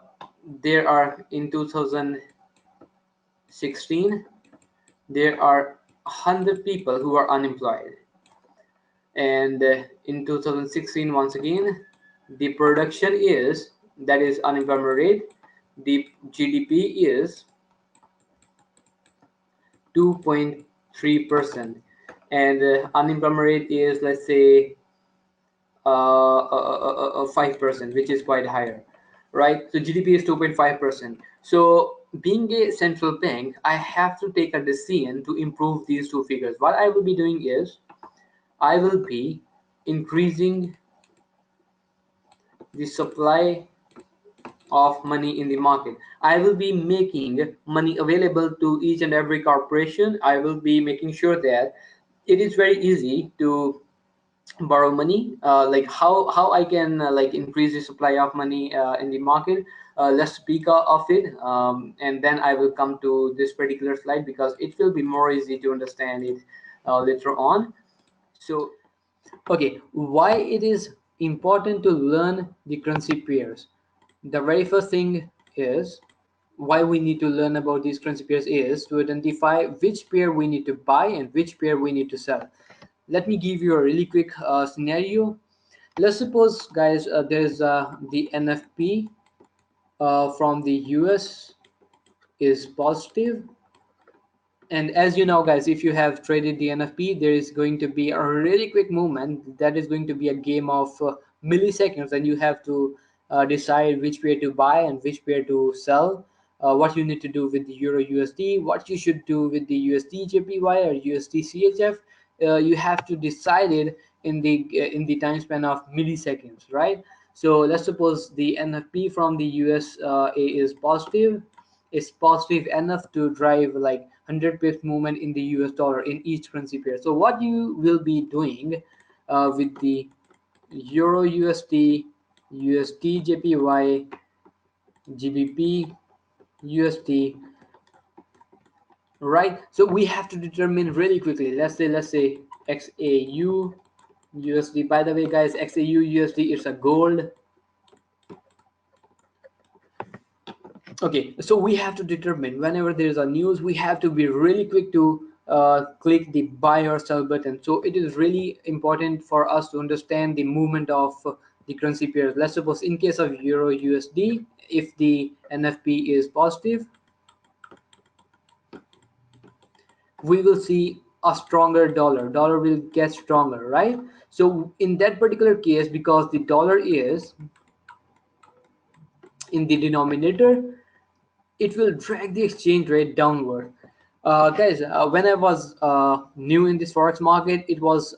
S1: there are in 2016 there are 100 people who are unemployed, and in 2016, once again, the production is, that is unemployment rate, the GDP is 2.3%, and unemployment rate is, let's say, 5%, which is quite higher, right? So GDP is 2.5%. So being a central bank, I have to take a decision to improve these two figures. What I will be doing is, I will be increasing the supply of money in the market. I will be making money available to each and every corporation. I will be making sure that it is very easy to borrow money. Like, how I can like increase the supply of money in the market. Let's speak of it, and then I will come to this particular slide because it will be more easy to understand it later on. So, okay, why it is important to learn the currency pairs? The very first thing is, why we need to learn about these currency pairs is to identify which pair we need to buy and which pair we need to sell. Let me give you a really quick scenario. Let's suppose, guys, there's the NFP from the US is positive. And as you know, guys, if you have traded the NFP, there is going to be a really quick movement. That is going to be a game of milliseconds, and you have to decide which pair to buy and which pair to sell. What you need to do with the Euro USD, what you should do with the USD JPY or USD CHF. You have to decide it in the time span of milliseconds, right? So let's suppose the NFP from the US is positive, is positive enough to drive like 100 pips movement in the US dollar in each currency pair. So what you will be doing with the Euro USD, USD JPY, GBP USD, right? So we have to determine really quickly. Let's say XAU USD. By the way, guys, XAU USD is a gold. Okay, so we have to determine, whenever there is a news, we have to be really quick to click the buy or sell button. So it is really important for us to understand the movement of the currency pairs. Let's suppose in case of Euro USD, if the NFP is positive, we will see a stronger dollar will get stronger, right? So in that particular case, because the dollar is in the denominator, it will drag the exchange rate downward. Guys, when I was new in this forex market, it was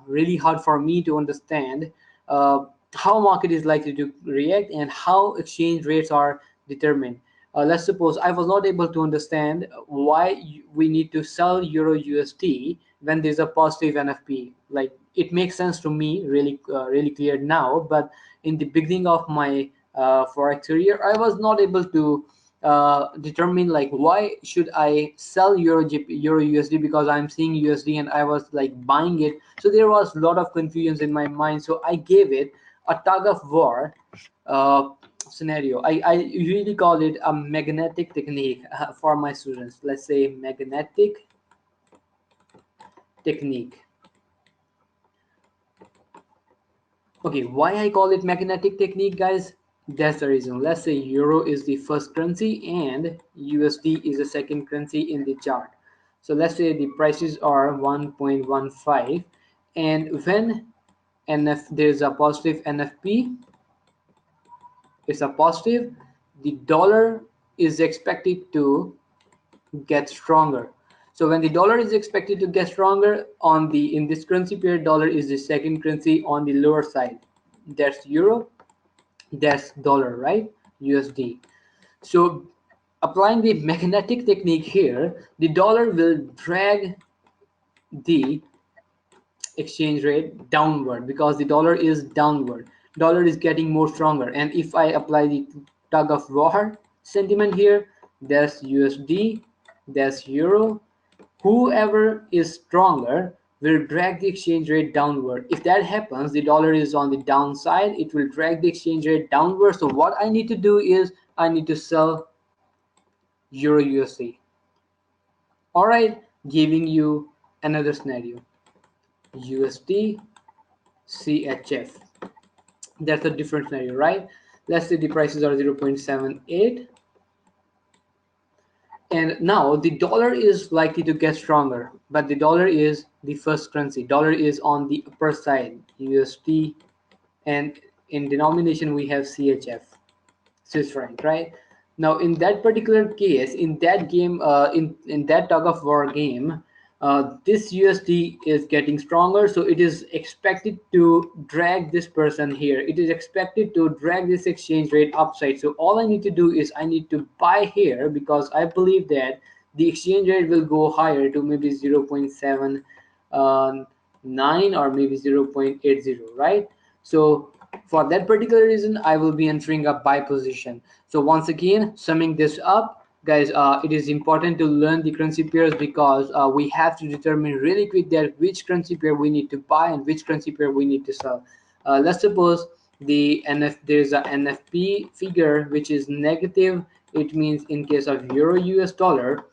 S1: really hard for me to understand uh, how market is likely to react and how exchange rates are determined. Let's suppose I was not able to understand why we need to sell Euro USD when there's a positive NFP. Like, it makes sense to me, really clear now. But in the beginning of my forex career, I was not able to determine like why should I sell Euro USD, because I'm seeing USD and I was like buying it. So there was a lot of confusion in my mind. So I gave it a tug of war uh, scenario. I usually call it a magnetic technique for my students. Let's say magnetic technique. Okay, why I call it magnetic technique, guys? That's the reason. Let's say Euro is the first currency and USD is the second currency in the chart. So let's say the prices are 1.15, and when there's a positive NFP, it's a positive, the dollar is expected to get stronger. So when the dollar is expected to get stronger on the in this currency pair, dollar is the second currency on the lower side. That's Euro, that's dollar, right? USD. So applying the magnetic technique here, the dollar will drag the exchange rate downward because the dollar is downward. Dollar is getting more stronger. And if I apply the tug of war sentiment here, that's USD, that's Euro. Whoever is stronger will drag the exchange rate downward. If that happens, the dollar is on the downside, it will drag the exchange rate downward. So what I need to do is I need to sell Euro USD. All right, giving you another scenario. USD CHF. That's a different scenario, right? Let's say the prices are 0.78, and now the dollar is likely to get stronger, but the dollar is the first currency. Dollar is on the upper side, USD, and in denomination we have CHF, Swiss franc, right? Now in that particular case, in that game, in that tug of war game, this USD is getting stronger, so it is expected to drag this person here. It is expected to drag this exchange rate upside. So all I need to do is I need to buy here because I believe that the exchange rate will go higher to maybe 0.79 or maybe 0.80, right? So for that particular reason, I will be entering a buy position. So once again, summing this up, guys, it is important to learn the currency pairs because we have to determine really quick that which currency pair we need to buy and which currency pair we need to sell. Let's suppose there's a NFP figure which is negative. It means in case of Euro US dollar,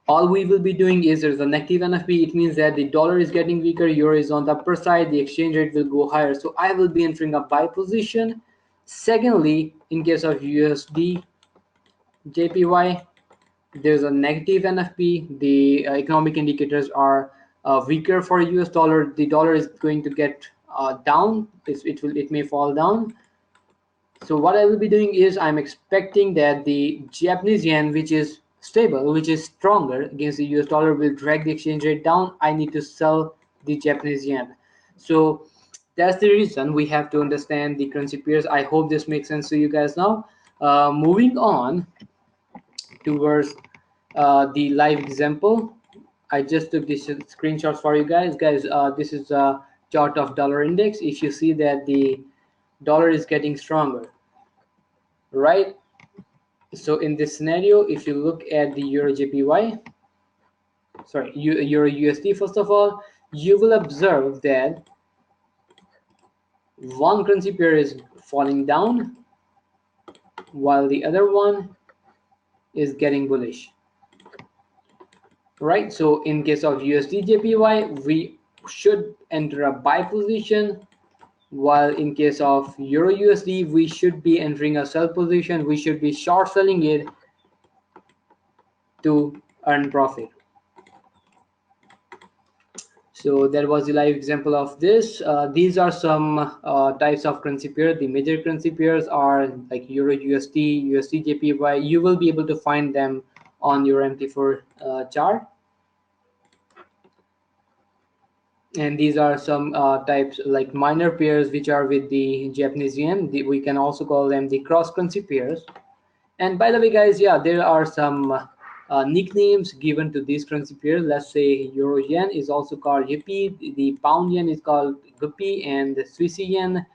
S1: all we will be doing is there's a negative NFP. It means that the dollar is getting weaker, Euro is on the upper side, the exchange rate will go higher. So I will be entering a buy position. Secondly, in case of USD JPY, there's a negative NFP. The economic indicators are weaker for US dollar. The dollar is going to get down. It may fall down. So what I will be doing is I'm expecting that the Japanese yen, which is stable, which is stronger against the US dollar, will drag the exchange rate down. I need to sell the Japanese yen. So that's the reason we have to understand the currency pairs. I hope this makes sense to you guys now. Moving on towards the live example. I just took this screenshots for you guys. This is a chart of dollar index. If you see that the dollar is getting stronger, right? So in this scenario, if you look at the Euro JPY, sorry, Euro USD, first of all, you will observe that one currency pair is falling down while the other one is getting bullish, right? So in case of USD JPY, we should enter a buy position while in case of Euro USD, we should be entering a sell position. We should be short selling it to earn profit. So that was the live example of this. These are some types of currency pairs. The major currency pairs are like Euro USD, USD JPY. You will be able to find them on your MT4 chart. And these are some types like minor pairs which are with the Japanese yen. We can also call them the cross currency pairs. And by the way, guys, yeah, there are some nicknames given to these currency pairs. Let's say Euro yen is also called Yippee, the pound yen is called Guppy, and the Swiss yen,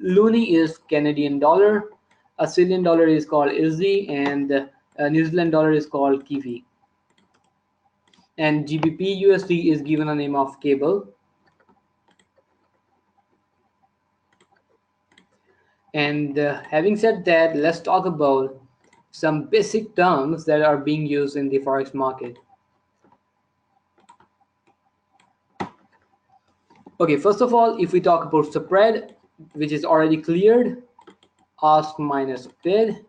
S1: Loonie is Canadian dollar, Australian dollar is called Izzy, and New Zealand dollar is called Kiwi. And GBP USD is given a name of cable. And having said that, let's talk about some basic terms that are being used in the forex market. Okay, first of all, if we talk about spread, which is already cleared, ask minus bid,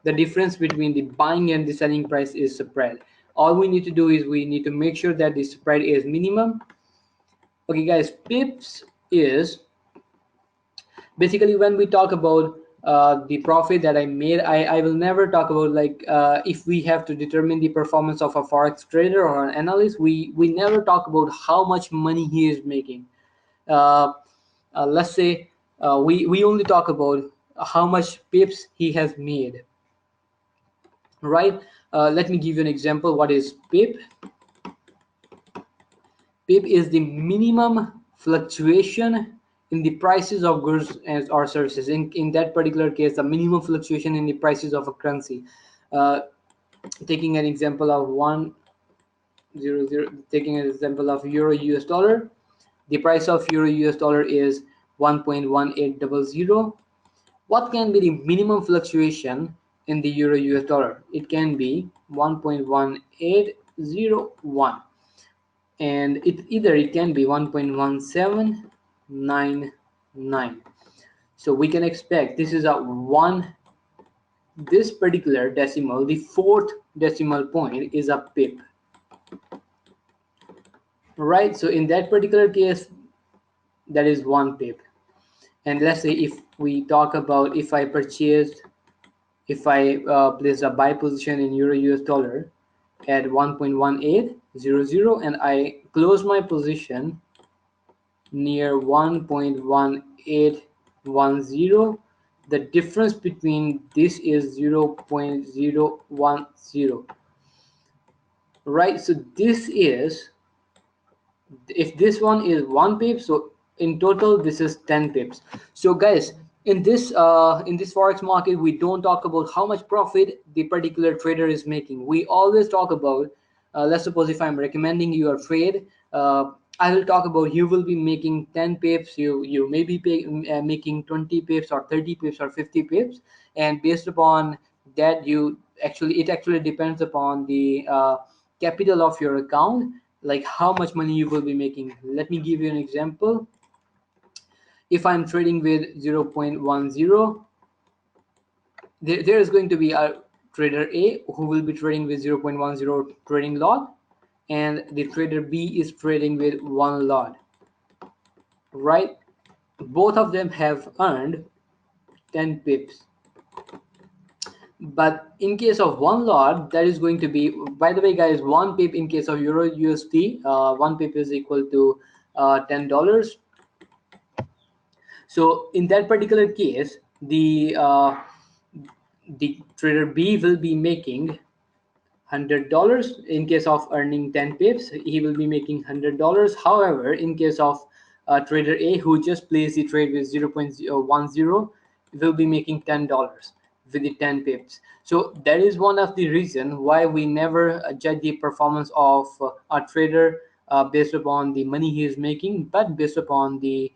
S1: the difference between the buying and the selling price is spread. All we need to do is we need to make sure that the spread is minimum. Okay, guys, pips is basically when we talk about the profit that I made, I will never talk about like if we have to determine the performance of a forex trader or an analyst, we never talk about how much money he is making. Let's say we only talk about how much pips he has made, right? Let me give you an example. What is pip? Pip is the minimum fluctuation in the prices of goods and or services. In that particular case, the minimum fluctuation in the prices of a currency. Taking an example of taking an example of Euro US dollar, the price of Euro US dollar is 1.1800. What can be the minimum fluctuation in the Euro US dollar? It can be 1.1801, and it can be 1.1799. So we can expect this is a one. This particular decimal, the fourth decimal point, is a pip, right? So in that particular case, that is one pip. And let's say if we talk about if I place a buy position in Euro US dollar at 1.1800 and I close my position near 1.1810, the difference between this is 0.010, right? So this is, if this one is 1 pip, so in total this is 10 pips. So guys, in this forex market, we don't talk about how much profit the particular trader is making. We always talk about let's suppose if I'm recommending you a trade, I will talk about you will be making 10 pips, you may be making 20 pips or 30 pips or 50 pips, and based upon that it actually depends upon the capital of your account, like how much money you will be making. Let me give you an example. If I'm trading with 0.10, there is going to be a trader A who will be trading with 0.10 trading lot, and the trader B is trading with 1 lot, right? Both of them have earned 10 pips. But in case of 1 lot, that is going to be, by the way guys, 1 pip in case of Euro USD, 1 pip is equal to $10. So in that particular case, the trader B will be making $100. In case of earning 10 pips, he will be making $100. However, in case of trader A who just placed the trade with 0.10, will be making $10 with the 10 pips. So that is one of the reason why we never judge the performance of a trader based upon the money he is making, but based upon the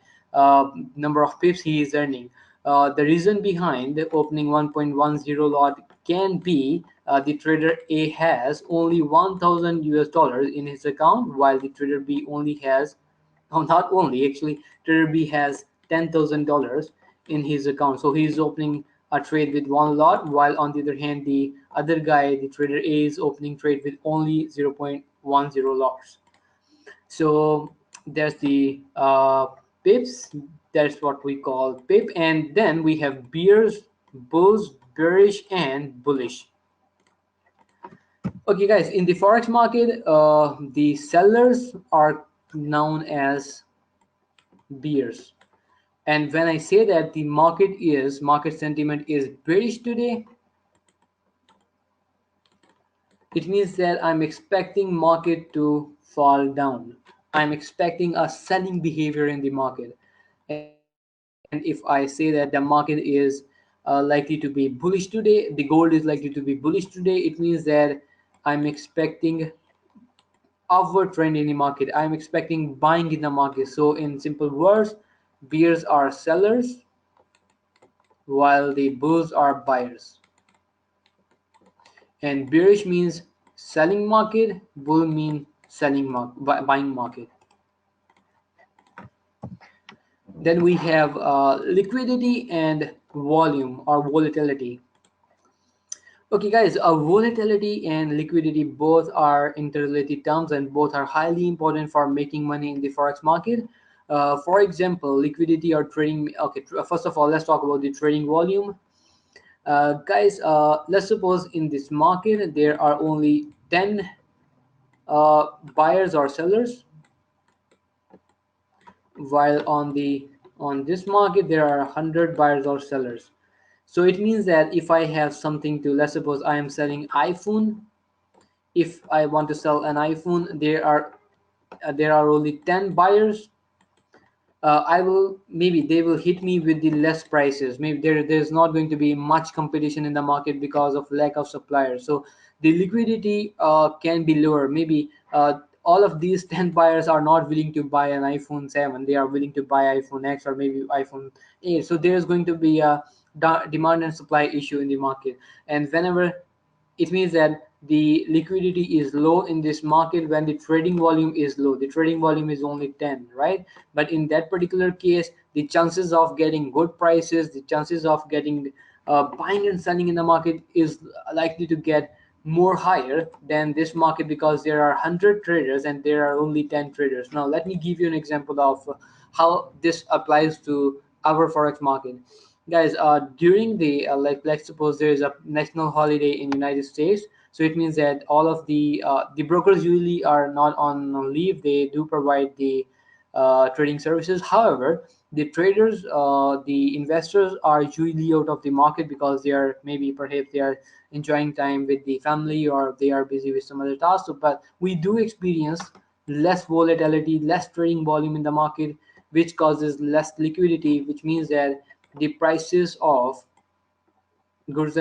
S1: number of pips he is earning. The reason behind opening 1.10 lot can be the trader A has only 1,000 US dollars in his account, while the trader B only has, not only actually, trader B has $10,000 in his account. So he's opening a trade with one lot, while on the other hand, the other guy, the trader A, is opening trade with only 0.10 lots. So there's the pips. That's what we call pip. And then we have bears, bulls, bearish, and bullish. Okay, guys, in the forex market, the sellers are known as bears. And when I say that the market sentiment is bearish today, it means that I'm expecting market to fall down. I'm expecting a selling behavior in the market. And if I say that the market is likely to be bullish today, the gold is likely to be bullish today, it means that I'm expecting upward trend in the market. I'm expecting buying in the market. So in simple words, bears are sellers while the bulls are buyers. And bearish means selling market, bull means buying market. Then we have liquidity and volume or volatility. Okay, guys, volatility and liquidity both are interrelated terms, and both are highly important for making money in the forex market. For example, liquidity or trading. Okay, first of all, let's talk about the trading volume. Guys, let's suppose in this market there are only 10 buyers or sellers, while on this market there are 100 buyers or sellers. So it means that if I have something to, let's suppose I am selling iPhone. If I want to sell an iPhone, there are only 10 buyers. I will, maybe they will hit me with the less prices. Maybe there's not going to be much competition in the market because of lack of suppliers. So the liquidity can be lower. Maybe all of these 10 buyers are not willing to buy an iPhone 7. They are willing to buy iPhone X or maybe iPhone 8. So there's going to be a demand and supply issue in the market. And whenever, it means that the liquidity is low in this market when the trading volume is low. The trading volume is only 10, right? But in that particular case, the chances of getting good prices, the chances of getting buying and selling in the market is likely to get more higher than this market, because there are 100 traders and there are only 10 traders. Now let me give you an example of how this applies to our forex market. Guys, during the like, let's suppose there is a national holiday in United States. So it means that all of the brokers usually are not on leave. They do provide the trading services. However, the traders, the investors are usually out of the market because they are, maybe perhaps they are enjoying time with the family, or they are busy with some other tasks. So, but we do experience less volatility, less trading volume in the market, which causes less liquidity, which means that the prices of goods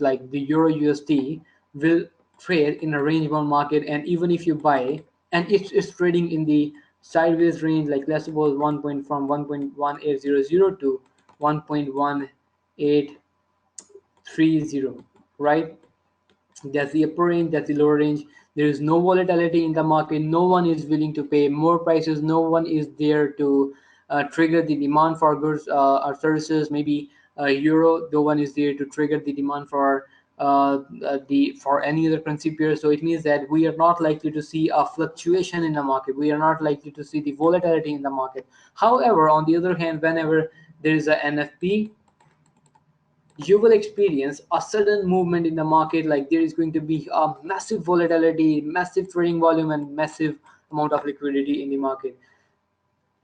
S1: like the Euro USD will trade in a range bound market. And even if you buy, and it's trading in the sideways range, like let's suppose 1.1800 to 1.1830, right? That's the upper range, that's the lower range. There is no volatility in the market. No one is willing to pay more prices. No one is there to trigger the demand for goods or services. Maybe euro, no one is there to trigger the demand for for any other currency pair. So it means that we are not likely to see a fluctuation in the market. We are not likely to see the volatility in the market. However, on the other hand, whenever there is a NFP, you will experience a sudden movement in the market. Like there is going to be a massive volatility, massive trading volume, and massive amount of liquidity in the market.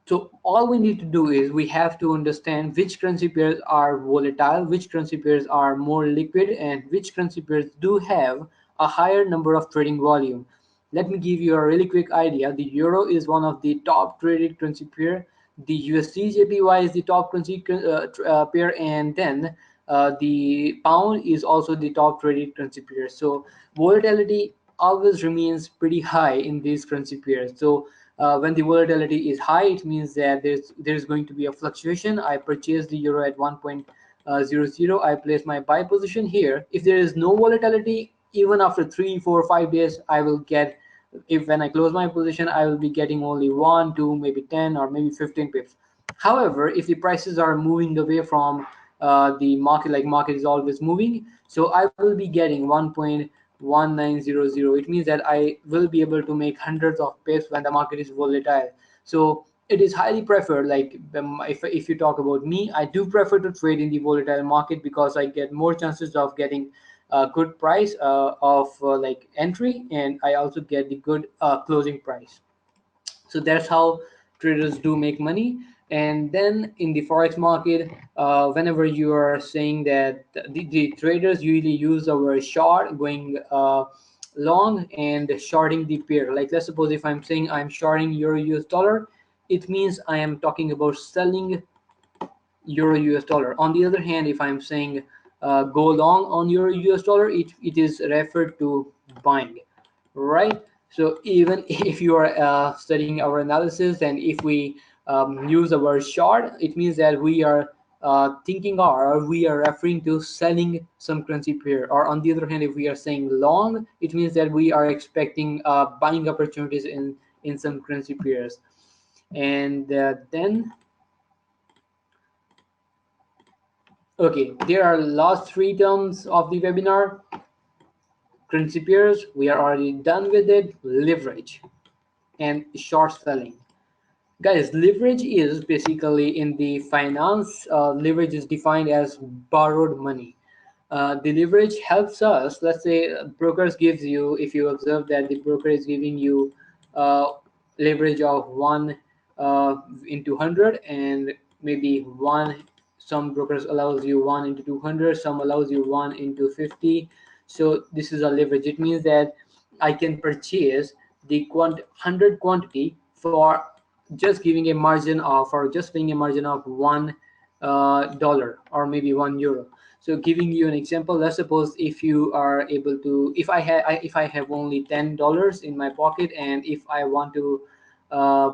S1: So all we need to do is we have to understand which currency pairs are volatile, which currency pairs are more liquid, and which currency pairs do have a higher number of trading volume. Let me give you a really quick idea. The euro is one of the top traded currency pair. The USD JPY is the top currency pair, and then the pound is also the top traded currency pair. So volatility always remains pretty high in these currency pairs. So when the volatility is high, it means that there's going to be a fluctuation. I purchased the euro at 1.00. I place my buy position here. If there is no volatility, even after 3, 4, 5 days, I will get, if when I close my position, I will be getting only 1, 2, maybe 10 or maybe 15 pips. However, if the prices are moving away from the market, like market is always moving, so I will be getting 1.1900. It means that I will be able to make hundreds of pips when the market is volatile. So it is highly preferred, like if you talk about me, I do prefer to trade in the volatile market because I get more chances of getting a good price of like entry, and I also get the good closing price. So that's how traders do make money. And then in the forex market, whenever you are saying that the traders usually use our short going long and shorting the pair. Like let's suppose if I'm saying I'm shorting euro US dollar, it means I am talking about selling euro US dollar. On the other hand, if I'm saying go long on euro US dollar, it is referred to buying, right? So even if you are studying our analysis, and if we use the word short, it means that we are thinking, or we are referring to selling some currency pair. Or on the other hand, if we are saying long, it means that we are expecting buying opportunities in some currency pairs. And then okay, there are last three terms of the webinar. Currency pairs, we are already done with it. Leverage and short selling. Guys, leverage is basically in the finance, leverage is defined as borrowed money. The leverage helps us, let's say brokers gives you, if you observe that the broker is giving you leverage of 1 into 100, and maybe some brokers allows you 1 into 200, some allows you 1 into 50. So this is a leverage. It means that I can purchase the 100 quantity for just giving a margin of, or just paying a margin of $1 or maybe €1. So giving you an example, let's suppose if you are able to, if I have only $10 in my pocket, and if I want to uh,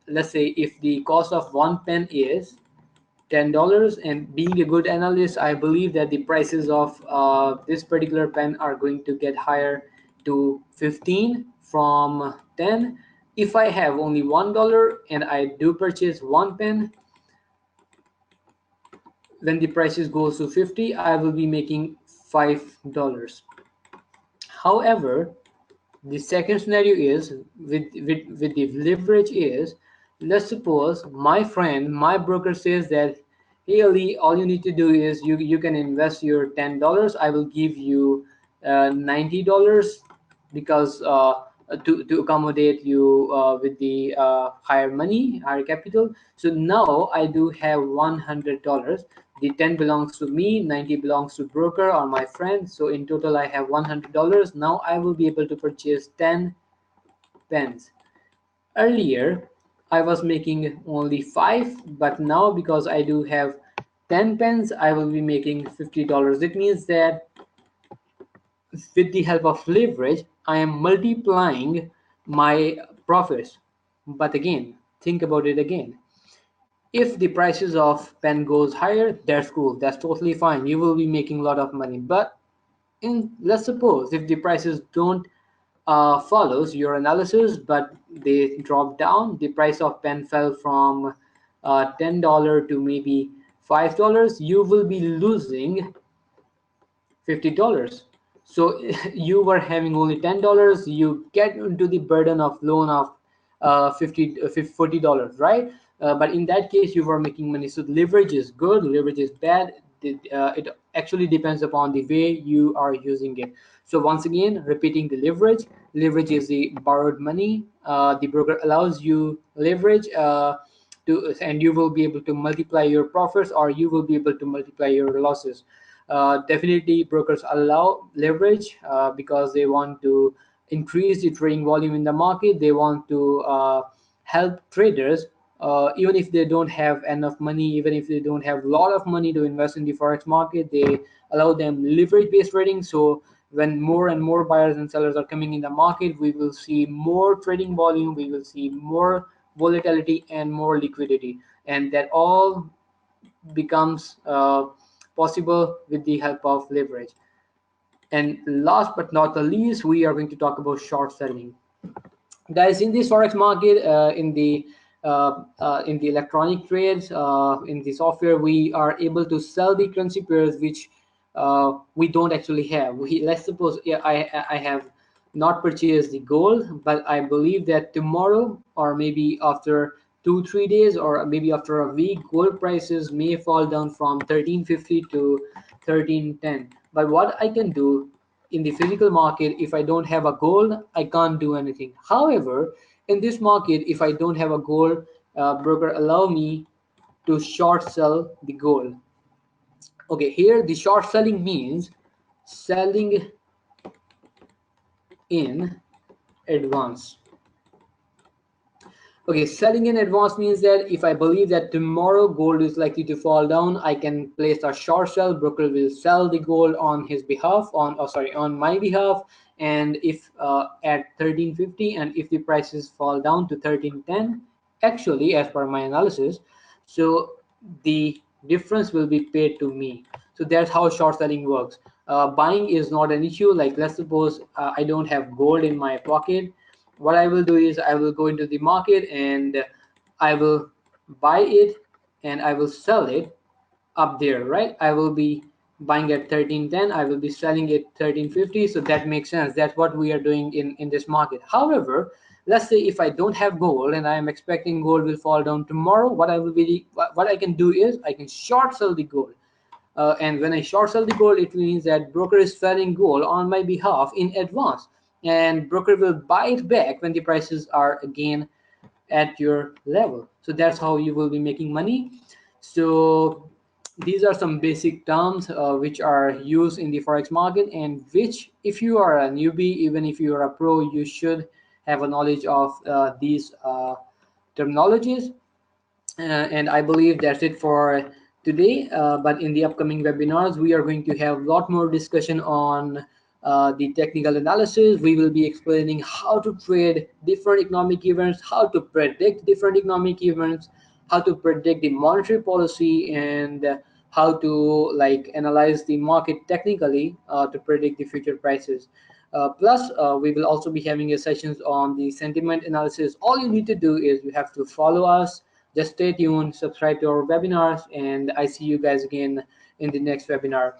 S1: let's say if the cost of one pen is $10, and being a good analyst, I believe that the prices of this particular pen are going to get higher to 15 from 10. If I have only $1 and I do purchase one pen, when the prices goes to 50, I will be making $5. However, the second scenario is with the leverage is, let's suppose my broker says that, hey Ali, all you need to do is you can invest your $10. I will give you $90 because to accommodate you with the higher capital. So now I do have $100. The 10 belongs to me, 90 belongs to broker or my friend. So in total I have $100. Now I will be able to purchase 10 pens. Earlier I was making only 5, but now because I do have 10 pens, I will be making $50. It means that with the help of leverage, I am multiplying my profits. But again, think about it again. If the prices of pen goes higher, that's cool. That's totally fine. You will be making a lot of money. But let's suppose if the prices don't follows your analysis, but they drop down, the price of pen fell from $10 to maybe $5, you will be losing $50. So you were having only $10, you get into the burden of loan of $40, right? But in that case, you were making money. So leverage is good, leverage is bad. It actually depends upon the way you are using it. So once again, repeating the leverage is the borrowed money. The broker allows you leverage and you will be able to multiply your profits, or you will be able to multiply your losses. Definitely brokers allow leverage because they want to increase the trading volume in the market. They want to help traders, even if they don't have enough money, even if they don't have a lot of money to invest in the forex market, they allow them leverage based trading. So when more and more buyers and sellers are coming in the market, we will see more trading volume, we will see more volatility and more liquidity, and that all becomes possible with the help of leverage. And last but not the least, we are going to talk about short selling. Guys, in this forex market, in the in the electronic trades, in the software, we are able to sell the currency pairs which we don't actually have. Let's suppose, yeah, I have not purchased the gold, but I believe that tomorrow or maybe after 2-3 days or maybe after a week, gold prices may fall down from 1350 to 1310. But what I can do in the physical market, if I don't have a gold, I can't do anything. However, in this market, if I don't have a gold, broker allow me to short sell the gold. Okay, here the short selling means selling in advance. Okay, selling in advance means that if I believe that tomorrow gold is likely to fall down, I can place a short sell. Broker will sell the gold on his behalf, on my behalf. And if at 1350, and if the prices fall down to 1310, actually, as per my analysis, so the difference will be paid to me. So that's how short selling works. Buying is not an issue. Like, let's suppose I don't have gold in my pocket. What I will do is I will go into the market and I will buy it and I will sell it up there, right? I will be buying at 1310, I will be selling it 1350. So that makes sense. That's what we are doing in this market. However, let's say if I don't have gold and I am expecting gold will fall down tomorrow, what I can do is I can short sell the gold. And when I short sell the gold, it means that broker is selling gold on my behalf in advance, and broker will buy it back when the prices are again at your level. So that's how you will be making money. So these are some basic terms which are used in the forex market, and which, if you are a newbie, even if you are a pro, you should have a knowledge of these terminologies. And I believe that's it for today. But in the upcoming webinars, we are going to have a lot more discussion on the technical analysis. We will be explaining how to trade different economic events, how to predict different economic events, how to predict the monetary policy, and how to like analyze the market technically to predict the future prices. Plus, we will also be having a sessions on the sentiment analysis. All you need to do is you have to follow us. Just stay tuned, subscribe to our webinars, and I see you guys again in the next webinar.